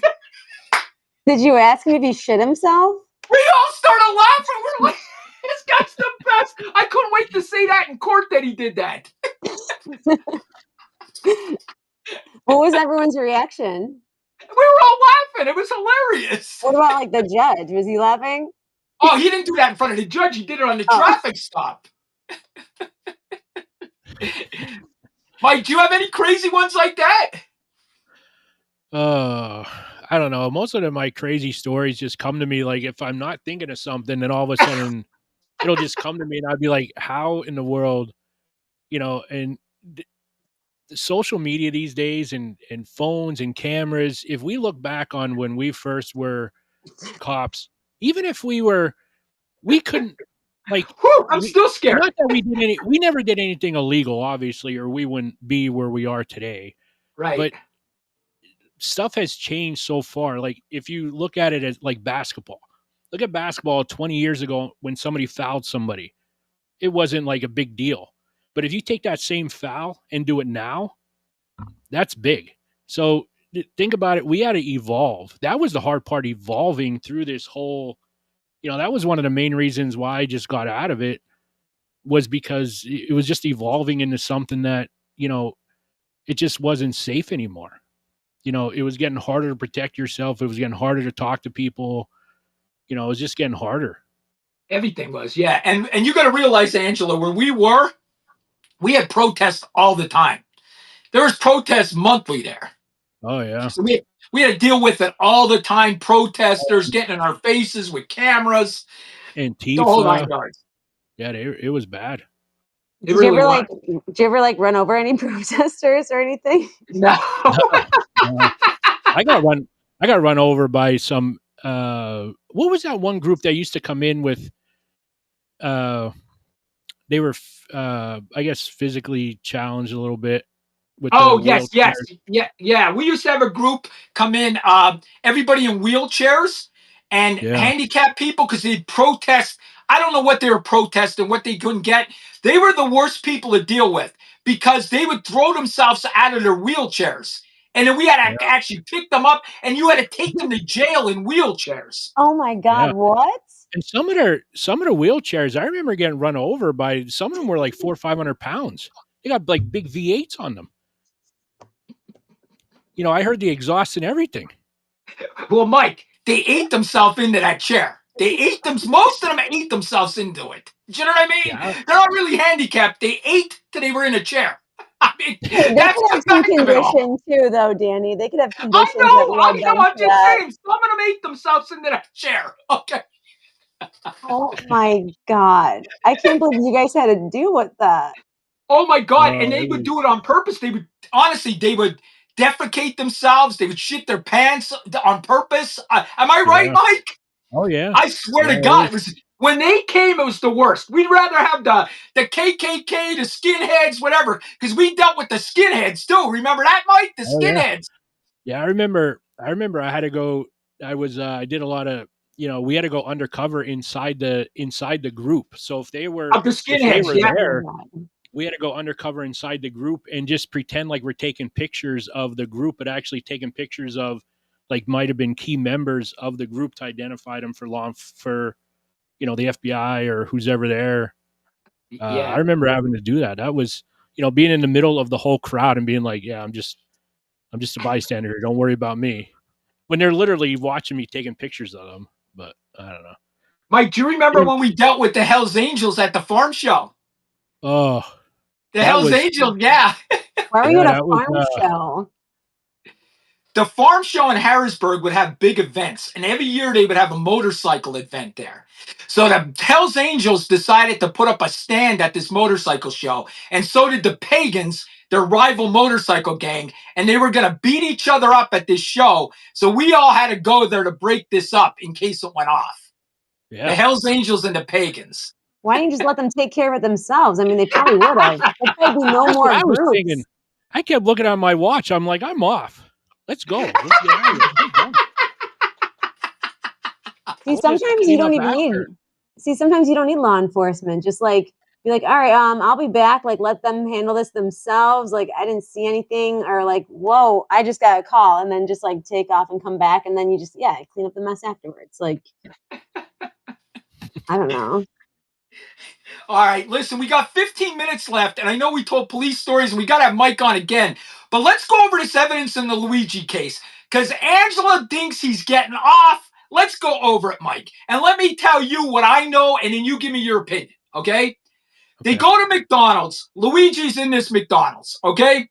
Speaker 3: Did you ask him if he shit himself?
Speaker 1: We all started laughing. We're like, this guy's the best. I couldn't wait to say that in court that he did that.
Speaker 3: What was everyone's reaction?
Speaker 1: We were all laughing. It was hilarious.
Speaker 3: What about like the judge? Was he laughing?
Speaker 1: Oh, he didn't do that in front of the judge. He did it on the traffic stop. Mike, do you have any crazy ones like that?
Speaker 2: I don't know. Most of my crazy stories just come to me like if I'm not thinking of something, then all of a sudden it'll just come to me, and I'll be like, "How in the world?" You know, and the social media these days, and phones and cameras. If we look back on when we first were cops, even if we couldn't like.
Speaker 1: Whew, I'm still scared.
Speaker 2: Not that we never did anything illegal, obviously, or we wouldn't be where we are today.
Speaker 1: Right.
Speaker 2: But stuff has changed so far. Like if you look at it as like basketball, look at basketball 20 years ago when somebody fouled somebody, it wasn't like a big deal. But if you take that same foul and do it now, that's big. So think about it. We had to evolve. That was the hard part, evolving through this whole, that was one of the main reasons why I just got out of it, was because it was just evolving into something that, it just wasn't safe anymore. It was getting harder to protect yourself. It was getting harder to talk to people. It was just getting harder.
Speaker 1: Everything was, yeah. And you got to realize, Angela, where we had protests all the time. There was protests monthly there.
Speaker 2: Oh, yeah.
Speaker 1: So we had to deal with it all the time. Protesters getting in our faces with cameras.
Speaker 2: Antifa.
Speaker 1: The whole 9 yards.
Speaker 2: Yeah, it was bad.
Speaker 3: Did you ever run over any protesters or anything?
Speaker 1: No.
Speaker 2: I got run over by some what was that one group that used to come in with they were I guess physically challenged a little bit with
Speaker 1: yes. Yeah. We used to have a group come in, everybody in wheelchairs, and
Speaker 2: Yeah.
Speaker 1: handicapped people because they protest. I don't know what they were protesting, what they couldn't get. They were the worst people to deal with because they would throw themselves out of their wheelchairs. And then we had to actually pick them up, and you had to take them to jail in wheelchairs.
Speaker 3: Oh my
Speaker 2: Yeah.
Speaker 3: God, what?
Speaker 2: And some of the wheelchairs, I remember getting run over by some of them were like 400 or 500 pounds. They got like big V8s on them. I heard the exhaust and everything.
Speaker 1: Well, Mike, they ate themselves into that chair. Most of them ate themselves into it. Do you know what I mean?
Speaker 2: Yeah.
Speaker 1: They're not really handicapped. They ate till they were in a chair. I mean,
Speaker 3: Hey, they
Speaker 1: that's
Speaker 3: could
Speaker 1: the
Speaker 3: have some
Speaker 1: fact of it all.
Speaker 3: condition too, though, Danny. They could have
Speaker 1: I
Speaker 3: conditions that
Speaker 1: know,
Speaker 3: led them
Speaker 1: I'm
Speaker 3: to
Speaker 1: just
Speaker 3: that.
Speaker 1: saying, some of them ate themselves into that chair. Okay.
Speaker 3: Oh my God. I can't believe you guys had to deal with that.
Speaker 1: Oh my God. And they
Speaker 2: It
Speaker 1: would
Speaker 2: was,
Speaker 1: do it on purpose. They would defecate themselves. They would shit their pants on purpose. Am I right,
Speaker 2: yeah.
Speaker 1: Mike?
Speaker 2: Oh yeah.
Speaker 1: I swear
Speaker 2: Yeah,
Speaker 1: to God, it was when they came, it was the worst. We'd rather have the KKK, the skinheads, whatever, because we dealt with the skinheads too. Remember that, Mike? The
Speaker 2: Oh yeah.
Speaker 1: skinheads
Speaker 2: Yeah, I remember I had to go I did a lot of, we had to go undercover inside the group. So if they were
Speaker 1: of the skinheads. Yeah.
Speaker 2: there,
Speaker 3: Oh my God.
Speaker 2: we had to go undercover inside the group and just pretend like we're taking pictures of the group, but actually taking pictures of like might have been key members of the group to identify them for the FBI or who's ever there. I
Speaker 1: Yeah.
Speaker 2: remember having to do that. That was, being in the middle of the whole crowd and being like, yeah, I'm just a bystander here. Don't worry about me. When they're literally watching me taking pictures of them. But I don't know.
Speaker 1: Mike, do you remember when we dealt with the Hells Angels at the farm show?
Speaker 2: Oh,
Speaker 1: The
Speaker 2: that
Speaker 1: Hells
Speaker 2: was
Speaker 1: Angels, yeah.
Speaker 3: Why were you
Speaker 2: yeah,
Speaker 3: at a
Speaker 2: that was
Speaker 3: farm show?
Speaker 1: The farm show in Harrisburg would have big events, and every year they would have a motorcycle event there. So the Hells Angels decided to put up a stand at this motorcycle show, and so did the Pagans, their rival motorcycle gang, and they were going to beat each other up at this show. So we all had to go there to break this up in case it went off. The
Speaker 2: yeah.
Speaker 1: Hells Angels and the Pagans.
Speaker 3: Why didn't you just let them take care of it themselves? I mean, they probably would have. There'd probably be no
Speaker 2: That's what
Speaker 3: more
Speaker 2: I was
Speaker 3: groups.
Speaker 2: thinking. I kept looking at my watch. I'm like, I'm off. Let's go. Let's get out of here. I'm done.
Speaker 3: See,
Speaker 2: We'll just
Speaker 3: sometimes you
Speaker 2: clean
Speaker 3: don't
Speaker 2: up
Speaker 3: even need.
Speaker 2: after.
Speaker 3: See, sometimes you don't need law enforcement. Just like be like, all right, I'll be back. Like, let them handle this themselves. Like, I didn't see anything, or like, whoa, I just got a call, and then just like take off and come back, and then you just clean up the mess afterwards. Like, I don't know.
Speaker 1: All right, listen, we got 15 minutes left, and I know we told police stories, and we got to have Mike on again. But let's go over this evidence in the Luigi case, because Angela thinks he's getting off. Let's go over it, Mike. And let me tell you what I know, and then you give me your opinion, okay? They go to McDonald's. Luigi's in this McDonald's, okay?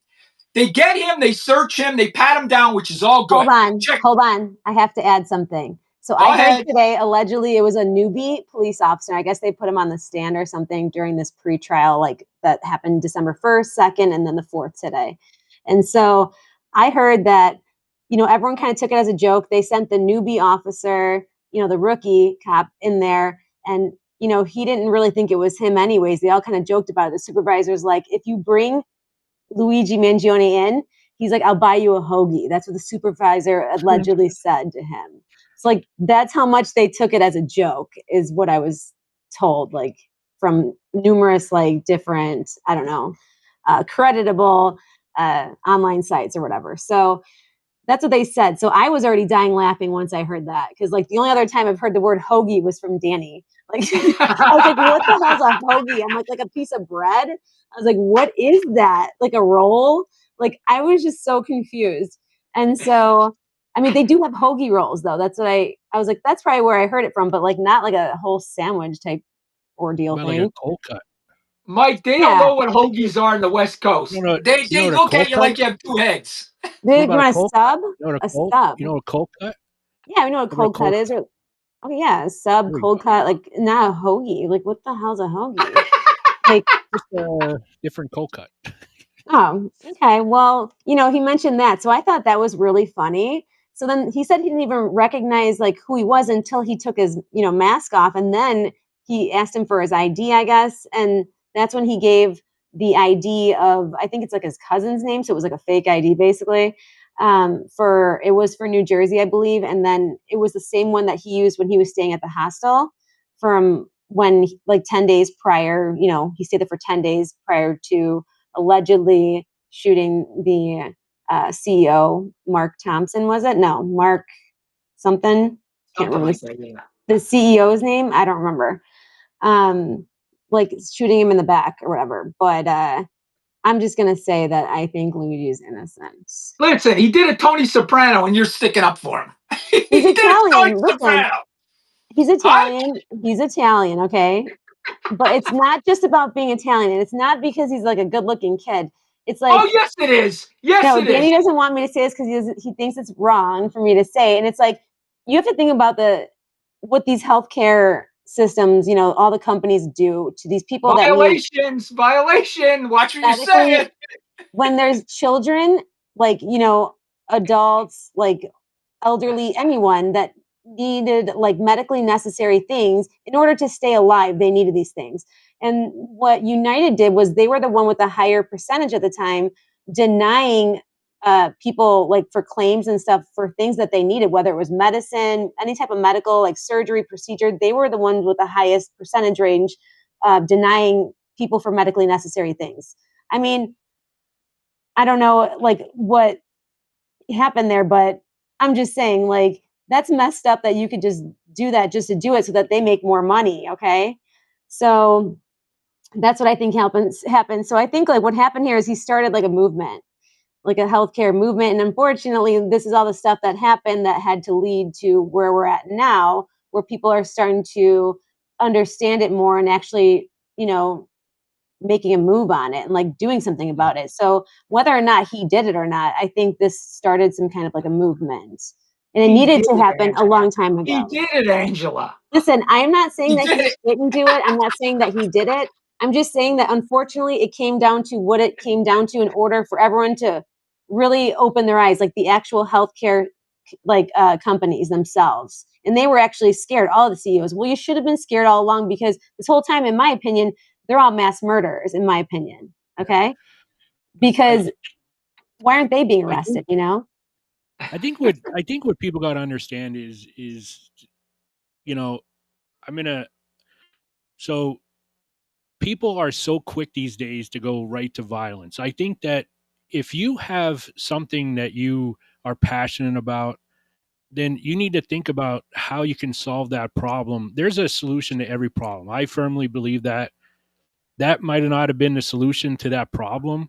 Speaker 1: They get him, they search him, they pat him down, which is all good.
Speaker 3: Hold on. I have to add something. So
Speaker 1: Go
Speaker 3: I heard
Speaker 1: ahead.
Speaker 3: today, allegedly, it was a newbie police officer. I guess they put him on the stand or something during this pre-trial, like that happened December 1st, 2nd, and then the 4th today. And so I heard that, everyone kind of took it as a joke. They sent the newbie officer, the rookie cop in there, and, he didn't really think it was him anyways. They all kind of joked about it. The supervisor's like, if you bring Luigi Mangione in, he's like, I'll buy you a hoagie. That's what the supervisor allegedly said to him. So like, that's how much they took it as a joke, is what I was told, like from numerous like different, I don't know, creditable online sites or whatever. So that's what they said. So I was already dying laughing once I heard that, because like the only other time I've heard the word hoagie was from Danny. Like I was like, what the hell's a hoagie? I'm like a piece of bread. I was like, what is that? Like a roll? Like I was just so confused. And so, I mean, they do have hoagie rolls though. That's what I was like, that's probably where I heard it from, but like not like a whole sandwich type ordeal
Speaker 2: About
Speaker 3: thing.
Speaker 2: like a cold cut.
Speaker 1: Mike, they don't know what hoagies are in the West Coast.
Speaker 2: You know,
Speaker 1: they
Speaker 2: you know what a
Speaker 1: look at
Speaker 2: cold
Speaker 1: you
Speaker 2: cut?
Speaker 1: like you have two heads.
Speaker 3: Dude,
Speaker 2: What
Speaker 3: you
Speaker 2: about a
Speaker 3: want a
Speaker 2: cold
Speaker 3: sub?
Speaker 2: You know what
Speaker 3: A
Speaker 2: cold?
Speaker 3: sub.
Speaker 2: You know what a cold cut?
Speaker 3: Yeah, we know what
Speaker 2: What about
Speaker 3: cold cut
Speaker 2: cold
Speaker 3: is. Or, oh yeah, a sub,
Speaker 2: There we
Speaker 3: cold
Speaker 2: go.
Speaker 3: cut, like not a hoagie. Like what the hell's a hoagie? Like,
Speaker 2: Just a different cold cut.
Speaker 3: oh, okay. Well, he mentioned that, so I thought that was really funny. So then he said he didn't even recognize like who he was until he took his mask off, and then he asked him for his ID, I guess, and that's when he gave the ID of, I think it's like his cousin's name, so it was like a fake ID basically. It was for New Jersey, I believe. And then it was the same one that he used when he was staying at the hostel from when, like 10 days prior, he stayed there for 10 days prior to allegedly shooting the CEO, Mark Thompson, was it? No, Mark something. Can't remember the CEO's name. I don't remember. Like shooting him in the back or whatever. But I'm just going to say that I think Luigi is innocent.
Speaker 1: Listen, he did a Tony Soprano and you're sticking up for him.
Speaker 3: He's Italian. Listen, he's Italian.
Speaker 1: Huh?
Speaker 3: He's Italian, okay? But it's not just about being Italian. And it's not because he's like a good looking kid. It's like,
Speaker 1: oh, yes, it is. Yes,
Speaker 3: no,
Speaker 1: it
Speaker 3: Danny
Speaker 1: is.
Speaker 3: doesn't want me to say this because he thinks it's wrong for me to say. And it's like, you have to think about what these healthcare systems, all the companies do to these people
Speaker 1: violation. Watch what you say.
Speaker 3: When there's children, like, adults, like elderly, anyone that needed like medically necessary things in order to stay alive, they needed these things. And what United did was they were the one with the higher percentage at the time denying people like for claims and stuff for things that they needed, whether it was medicine, any type of medical like surgery procedure. They were the ones with the highest percentage range denying people for medically necessary things. I mean, I don't know like what happened there, but I'm just saying like that's messed up that you could just do that just to do it so that they make more money. Okay. So that's what I think happened. So I think like what happened here is he started like a movement, like a healthcare movement. And unfortunately, this is all the stuff that happened that had to lead to where we're at now, where people are starting to understand it more and actually, making a move on it and like doing something about it. So whether or not he did it or not, I think this started some kind of like a movement. And it needed to happen a long time ago.
Speaker 1: He did it, Angela.
Speaker 3: Listen, I'm not saying that he didn't do it. I'm not saying that he did it. I'm just saying that unfortunately it came down to what it came down to in order for everyone to really open their eyes, like the actual healthcare like companies themselves. And they were actually scared, all the CEOs. Well, you should have been scared all along because this whole time, in my opinion, they're all mass murderers, in my opinion. Okay? Because why aren't they being arrested,
Speaker 2: I think what people got to understand is so people are so quick these days to go right to violence. I think that if you have something that you are passionate about, then you need to think about how you can solve that problem. There's a solution to every problem. I firmly believe that might not have been the solution to that problem,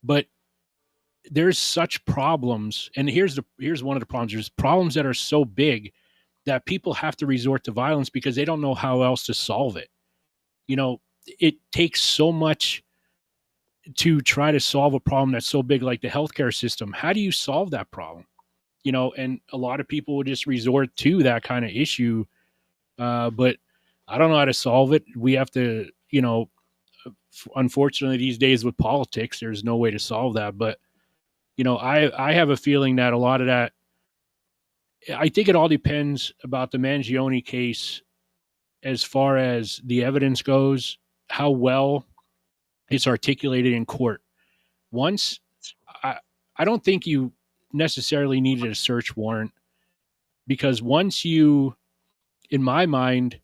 Speaker 2: but there's such problems. And here's one of the problems. There's problems that are so big that people have to resort to violence because they don't know how else to solve it. It takes so much to try to solve a problem that's so big like the healthcare system. How do you solve that problem? And a lot of people will just resort to that kind of issue. But I don't know how to solve it. We have to, unfortunately these days with politics, there's no way to solve that. But, I have a feeling that a lot of that, I think it all depends about the Mangione case as far as the evidence goes, how well it's articulated in court. Once, I don't think you necessarily needed a search warrant because once you, in my mind,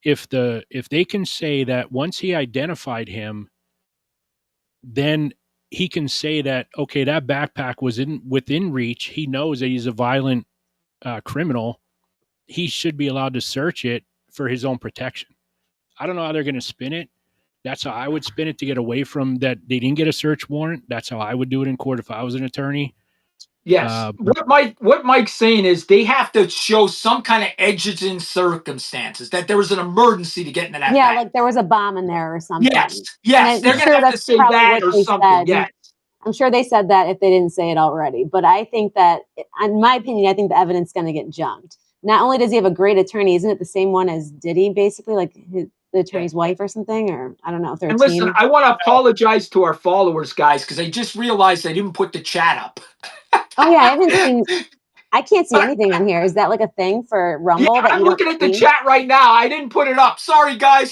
Speaker 2: if they can say that once he identified him, then he can say that, okay, that backpack was within reach. He knows that he's a violent criminal. He should be allowed to search it for his own protection. I don't know how they're going to spin it. That's how I would spin it to get away from that. They didn't get a search warrant. That's how I would do it in court if I was an attorney.
Speaker 1: Yes. What Mike's saying is they have to show some kind of exigent circumstances, that there was an emergency to get into that bag.
Speaker 3: Like there was a bomb in there or something.
Speaker 1: Yes.
Speaker 3: They're going to have to say that
Speaker 1: or something. Yes.
Speaker 3: I'm sure they said that if they didn't say it already. But I think that, in my opinion, I think the evidence is going to get jumped. Not only does he have a great attorney, isn't it the same one as Diddy, basically, like the attorney's wife or something? Or I don't know if they're a team.
Speaker 1: Listen, I want to apologize to our followers, guys, because I just realized I didn't put the chat up.
Speaker 3: Oh, yeah, I haven't seen. I can't see
Speaker 1: But
Speaker 3: anything on here. Is that like a thing for Rumble
Speaker 1: yeah,
Speaker 3: that
Speaker 1: I'm
Speaker 3: you don't
Speaker 1: looking at the
Speaker 3: see?
Speaker 1: chat right now. I didn't put it up. Sorry, guys.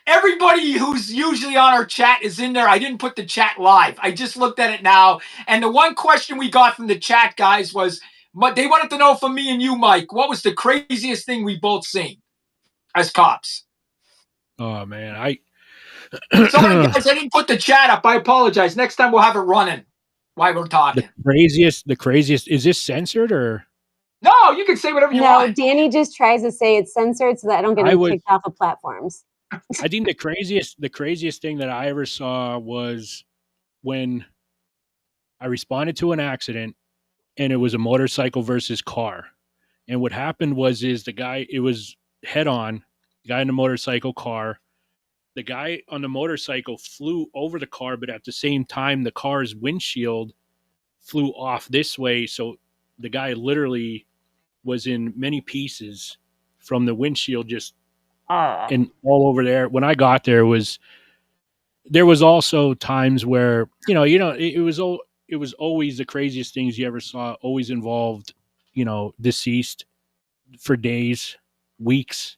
Speaker 1: Everybody who's usually on our chat is in there. I didn't put the chat live. I just looked at it now. And the one question we got from the chat, guys, was they wanted to know from me and you, Mike, what was the craziest thing we both seen as cops?
Speaker 2: Oh man,
Speaker 1: Sorry, guys, I didn't put the chat up. I apologize. Next time we'll have it running while we're talking.
Speaker 2: the craziest. Is this censored or?
Speaker 1: No, you can say whatever you
Speaker 3: No,
Speaker 1: want.
Speaker 3: Danny just tries to say it's censored so that I don't get kicked off of platforms.
Speaker 2: I think the craziest thing that I ever saw was when I responded to an accident and it was a motorcycle versus car. And what happened was it was head on, the guy in the motorcycle car. The guy on the motorcycle flew over the car, but at the same time, the car's windshield flew off this way. So the guy literally was in many pieces from the windshield, just and all over there. When I got there was also times where it was always the craziest things you ever saw. Always involved, deceased for days, weeks.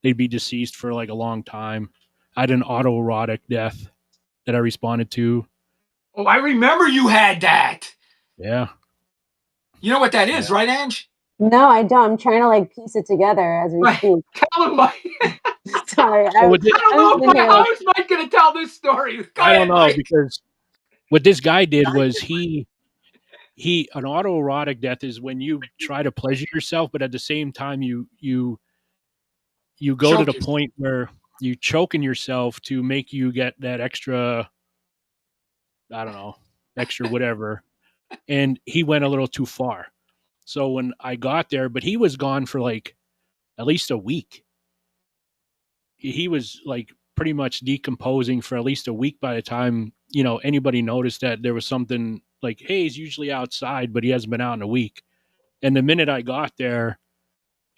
Speaker 2: They'd be deceased for like a long time. I had an autoerotic death that I responded to.
Speaker 1: Oh, I remember you had that.
Speaker 2: Yeah.
Speaker 1: You know what that is, right, Ange?
Speaker 3: No, I don't. I'm trying to like piece it together as we speak.
Speaker 1: Tell him, Mike.
Speaker 3: Sorry.
Speaker 1: I don't know how is Mike going to tell this story.
Speaker 2: I don't know, because what this guy did was an autoerotic death is when you try to pleasure yourself, but at the same time you go to the point where you choking yourself to make you get that extra, I don't know, extra whatever. And he went a little too far. So when I got there, but he was gone for like at least a week. He was like pretty much decomposing for at least a week by the time, anybody noticed that there was something like, hey, he's usually outside, but he hasn't been out in a week. And the minute I got there,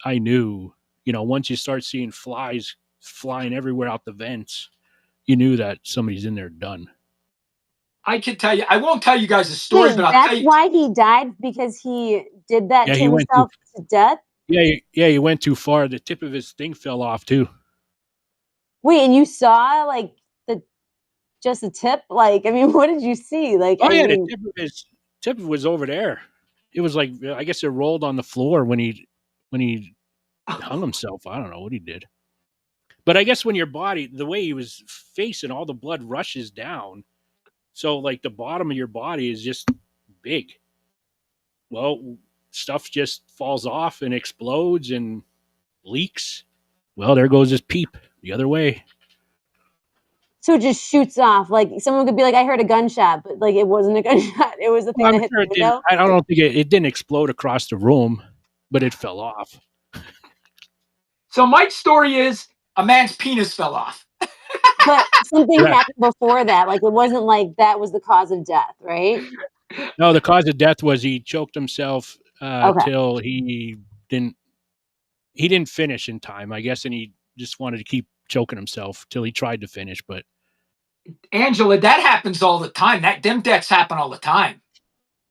Speaker 2: I knew, once you start seeing flies flying everywhere out the vents, you knew that somebody's in there done.
Speaker 1: I can tell you, I won't tell you guys a story, but I'll tell you.
Speaker 3: That's why he died, because he did that to himself to death?
Speaker 2: Yeah, he went too far. The tip of his thing fell off too.
Speaker 3: Wait, and you saw like just the tip? Like, I mean, what did you see? Like,
Speaker 2: the tip of his tip was over there. It was like, I guess it rolled on the floor when he hung himself. I don't know what he did. But I guess when your body, the way he was facing, all the blood rushes down. So like the bottom of your body is just big. Well, stuff just falls off and explodes and leaks. Well, there goes his peep the other way.
Speaker 3: So it just shoots off. Like someone could be like, I heard a gunshot, but like it wasn't a gunshot. It was the thing that hit the window.
Speaker 2: I don't think it didn't explode across the room, but it fell off.
Speaker 1: So Mike's story is a man's penis fell off.
Speaker 3: But something happened before that. Like it wasn't like that was the cause of death, right?
Speaker 2: No, the cause of death was he choked himself till he didn't finish in time, I guess, and he just wanted to keep choking himself till he tried to finish. But
Speaker 1: Angela, that happens all the time. Them deaths happen all the time.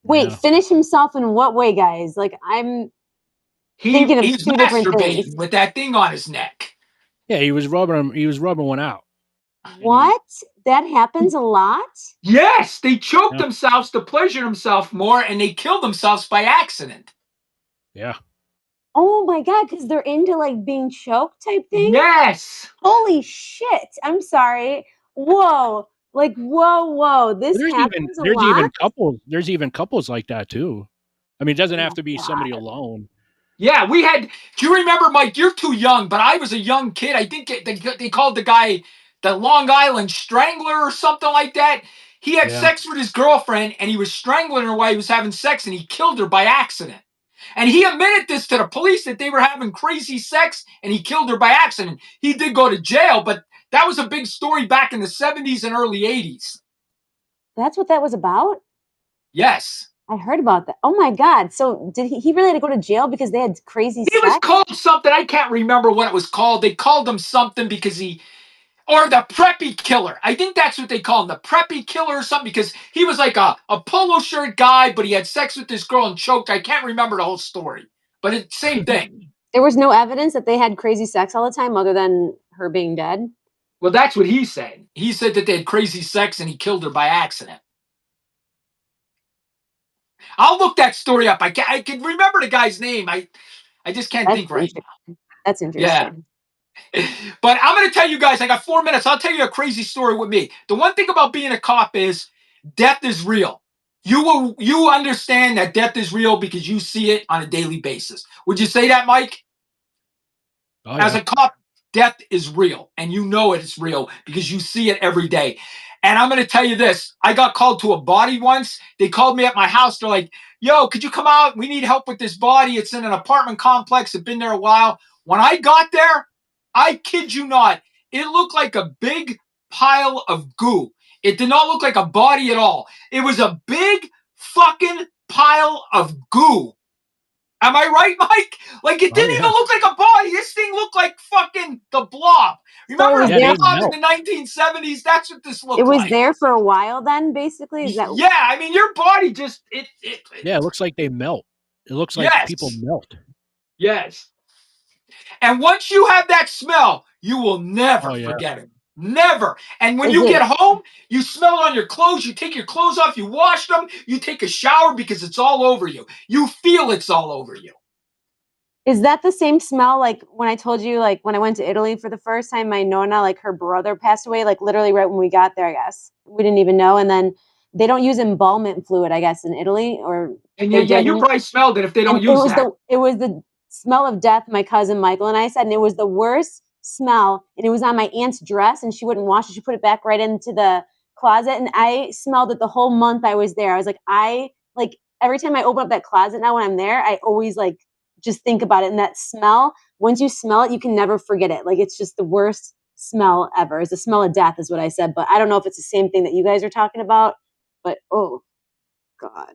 Speaker 3: Wait, finish himself in what way, guys? Like I'm thinking of two different things.
Speaker 1: With that thing on his neck.
Speaker 2: Yeah, he was rubbing one out.
Speaker 3: What? That happens a lot?
Speaker 1: Yes, they choked themselves to pleasure themselves more, and they killed themselves by accident.
Speaker 2: Yeah.
Speaker 3: Oh my God, because they're into like being choked type thing?
Speaker 1: Yes.
Speaker 3: Holy shit. I'm sorry. Whoa. Like, whoa. This happens a lot?
Speaker 2: There's even couples like that too. I mean, it doesn't have to be somebody alone.
Speaker 1: Yeah, do you remember, Mike, you're too young, but I was a young kid. I think they called the guy the Long Island Strangler or something like that. He had sex with his girlfriend, and he was strangling her while he was having sex, and he killed her by accident. And he admitted this to the police that they were having crazy sex, and he killed her by accident. He did go to jail, but that was a big story back in the 70s and early 80s.
Speaker 3: That's what that was about?
Speaker 1: Yes.
Speaker 3: I heard about that. Oh my God. So did he really had to go to jail because they had crazy sex?
Speaker 1: He was called something. I can't remember what it was called. They called him something because Or the preppy killer. I think that's what they call him, the preppy killer or something, because he was like a polo shirt guy, but he had sex with this girl and choked. I can't remember the whole story, but it's same thing.
Speaker 3: There was no evidence that they had crazy sex all the time other than her being dead?
Speaker 1: Well, that's what he said. He said that they had crazy sex and he killed her by accident. I'll look that story up. I can remember the guy's name. I just can't think right now.
Speaker 3: That's
Speaker 1: Yeah.
Speaker 3: interesting.
Speaker 1: But I'm going to tell you guys, I got 4 minutes. I'll tell you a crazy story with me. The one thing about being a cop is death is real. You understand that death is real because you see it on a daily basis. Would you say that, Mike?
Speaker 2: Oh,
Speaker 1: As
Speaker 2: yeah.
Speaker 1: a cop, death is real, and you know it is real because you see it every day. And I'm going to tell you this. I got called to a body once. They called me at my house. They're like, yo, could you come out? We need help with this body. It's in an apartment complex. It's been there a while. When I got there, I kid you not, it looked like a big pile of goo. It did not look like a body at all. It was a big fucking pile of goo. Am I right, Mike? Like, it
Speaker 2: Oh,
Speaker 1: didn't
Speaker 2: yeah.
Speaker 1: even look like a body. This thing looked like fucking the Blob. Remember
Speaker 3: was
Speaker 1: the
Speaker 2: there-
Speaker 1: Blob in
Speaker 2: melt.
Speaker 1: the 1970s? That's what this looked
Speaker 3: It was
Speaker 1: like.
Speaker 3: there for a while then, basically? Is that
Speaker 1: Yeah, I mean, your body just
Speaker 2: Yeah, it looks like they melt. It looks like
Speaker 1: Yes.
Speaker 2: people melt.
Speaker 1: Yes. And once you have that smell, you will never
Speaker 2: Oh, yeah.
Speaker 1: forget it. Never. And when
Speaker 3: Is
Speaker 1: you
Speaker 3: it-
Speaker 1: get home, you smell it on your clothes. You take your clothes off, you wash them, you take a shower because it's all over you. You feel it's all over you.
Speaker 3: Is that the same smell like when I told you, like when I went to Italy for the first time, my Nonna, like her brother passed away, like literally right when we got there, I guess. We didn't even know. And then they don't use embalmment fluid, I guess, in Italy, or
Speaker 1: And
Speaker 3: they
Speaker 1: yeah, you
Speaker 3: didn't.
Speaker 1: probably smelled it if they don't
Speaker 3: And
Speaker 1: use that.
Speaker 3: it was the smell of death, my cousin Michael and I said, and it was the worst smell. And it was on my aunt's dress, and she wouldn't wash it. She put it back right into the closet, and I smelled it the whole month I was there. I was like every time I open up that closet now when I'm there, I always like just think about it. And that smell, once you smell it, you can never forget it. Like it's just the worst smell ever. It's the smell of death, is what I said. But I don't know if it's the same thing that you guys are talking about. But oh God.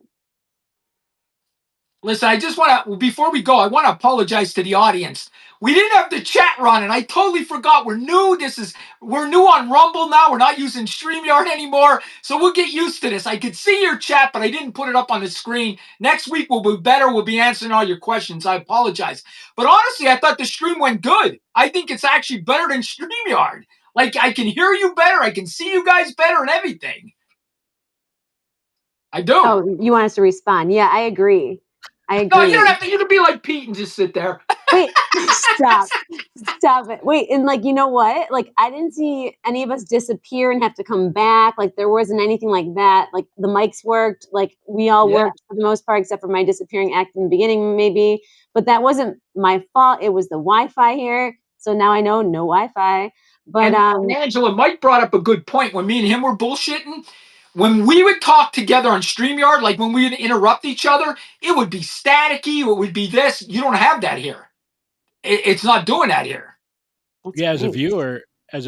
Speaker 1: Listen, I just want to, before we go, I want to apologize to the audience. We didn't have the chat running. I totally forgot. We're new. We're new on Rumble now. We're not using StreamYard anymore. So we'll get used to this. I could see your chat, but I didn't put it up on the screen. Next week will be better. We'll be answering all your questions. I apologize. But honestly, I thought the stream went good. I think it's actually better than StreamYard. Like, I can hear you better. I can see you guys better and everything. I do.
Speaker 3: Oh, you want us to respond? Yeah, I agree. I agree.
Speaker 1: No, you don't have to. You can be like Pete and just sit there.
Speaker 3: Wait, stop it. Wait, and like, you know what? Like, I didn't see any of us disappear and have to come back. Like, there wasn't anything like that. Like, the mics worked. Like, we all
Speaker 1: Yeah.
Speaker 3: worked for the most part, except for my disappearing act in the beginning, maybe. But that wasn't my fault. It was the Wi-Fi here. So now I know no Wi-Fi. But
Speaker 1: and Angela, Mike brought up a good point. When me and him were bullshitting, when we would talk together on StreamYard, like when we would interrupt each other, it would be staticky. It would be this. You don't have that here. It's not doing that here.
Speaker 2: Yeah, as a
Speaker 3: great.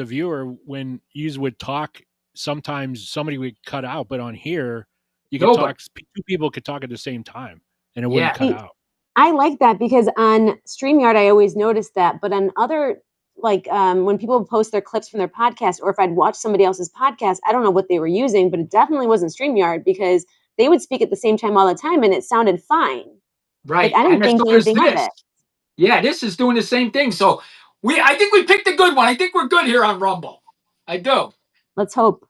Speaker 2: viewer, when you would talk, sometimes somebody would cut out, but on here, you could
Speaker 1: Nobody.
Speaker 2: talk. Two people could talk at the same time, and it wouldn't
Speaker 1: Yeah.
Speaker 2: cut out.
Speaker 3: I like that because on StreamYard, I always noticed that. But on other, like when people post their clips from their podcast, or if I'd watch somebody else's podcast, I don't know what they were using, but it definitely wasn't StreamYard because they would speak at the same time all the time and it sounded fine.
Speaker 1: Right.
Speaker 3: Like I didn't
Speaker 1: And
Speaker 3: think
Speaker 1: so is
Speaker 3: anything of
Speaker 1: this.
Speaker 3: it.
Speaker 1: Yeah, this is doing the same thing. So I think we picked a good one. I think we're good here on Rumble. I do.
Speaker 3: Let's hope.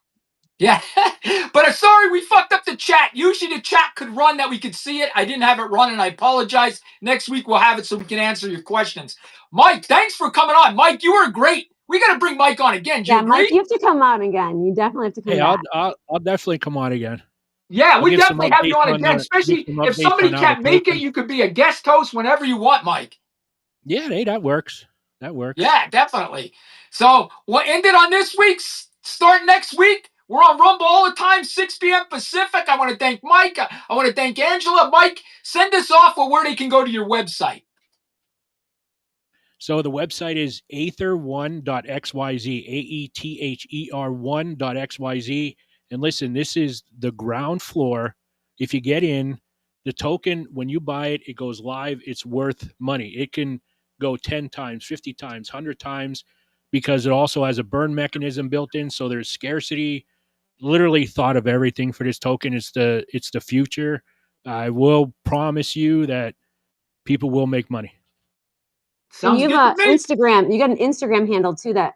Speaker 1: Yeah, but sorry we fucked up the chat. Usually the chat could run that we could see it. I didn't have it running. I apologize. Next week we'll have it so we can answer your questions. Mike, thanks for coming on. Mike, you were great. We got to bring Mike on again. Do you
Speaker 3: Yeah,
Speaker 1: agree?
Speaker 3: Mike, you have to come out again. You definitely have to come
Speaker 2: Hey,
Speaker 3: back.
Speaker 2: I'll definitely come on again.
Speaker 1: Yeah,
Speaker 2: I'll
Speaker 1: we
Speaker 2: give some
Speaker 1: definitely have you
Speaker 2: updates
Speaker 1: on again,
Speaker 2: give
Speaker 1: especially
Speaker 2: some
Speaker 1: if
Speaker 2: updates
Speaker 1: somebody
Speaker 2: on how
Speaker 1: can't
Speaker 2: the
Speaker 1: make it.
Speaker 2: token.
Speaker 1: You could be a guest host whenever you want, Mike.
Speaker 2: Yeah, hey, that works. That works.
Speaker 1: Yeah, definitely. So we'll end it on this week's. Start next week. We're on Rumble all the time, 6 p.m. Pacific. I want to thank Mike. I want to thank Angela. Mike, send us off with where they can go to your website.
Speaker 2: So the website is aether1.xyz, aether1.xyz. And listen, this is the ground floor. If you get in, the token, when you buy it, it goes live. It's worth money. It can go 10 times, 50 times, 100 times. because it also has a burn mechanism built in. So there's scarcity. Literally thought of everything for this token. It's the future. I will promise you that people will make money.
Speaker 3: And
Speaker 1: Sounds
Speaker 3: you
Speaker 1: good
Speaker 3: have
Speaker 1: to
Speaker 3: an
Speaker 1: me.
Speaker 3: Instagram. You got an Instagram handle too that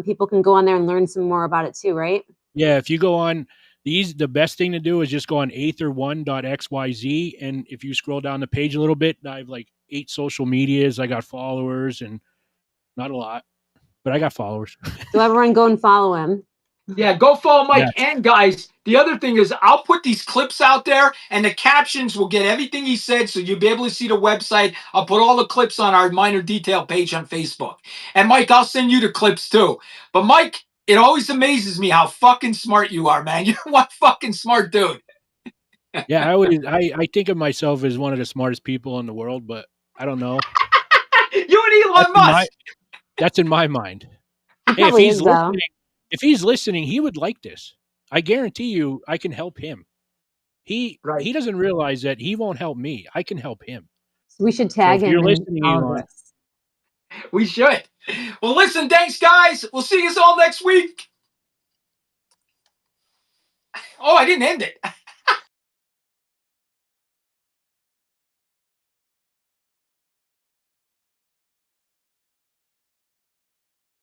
Speaker 3: people can go on there and learn some more about it too, right?
Speaker 2: Yeah, if you go on the best thing to do is just go on aether1.xyz, and if you scroll down the page a little bit, I have like 8 social medias. I got followers, and not a lot, but I got followers.
Speaker 3: So everyone go and follow him.
Speaker 1: Yeah, go follow Mike.
Speaker 2: Yes.
Speaker 1: And guys, the other thing is I'll put these clips out there and the captions will get everything he said, so you'll be able to see the website. I'll put all the clips on our minor detail page on Facebook. And Mike, I'll send you the clips too. But Mike, it always amazes me how fucking smart you are, man. You're one fucking smart dude.
Speaker 2: Yeah, I think of myself as one of the smartest people in the world, but I don't know.
Speaker 1: You and Elon Musk.
Speaker 2: That's in my mind.
Speaker 3: He
Speaker 2: Hey,
Speaker 3: probably is though.
Speaker 2: if he's listening, he would like this. I guarantee you I can help him. He doesn't realize that he won't help me. I can help him.
Speaker 3: So we should tag him.
Speaker 2: You're listening,
Speaker 3: all of
Speaker 2: Elon.
Speaker 3: this.
Speaker 1: We should. Well, listen, thanks, guys. We'll see you all next week. Oh, I didn't end it.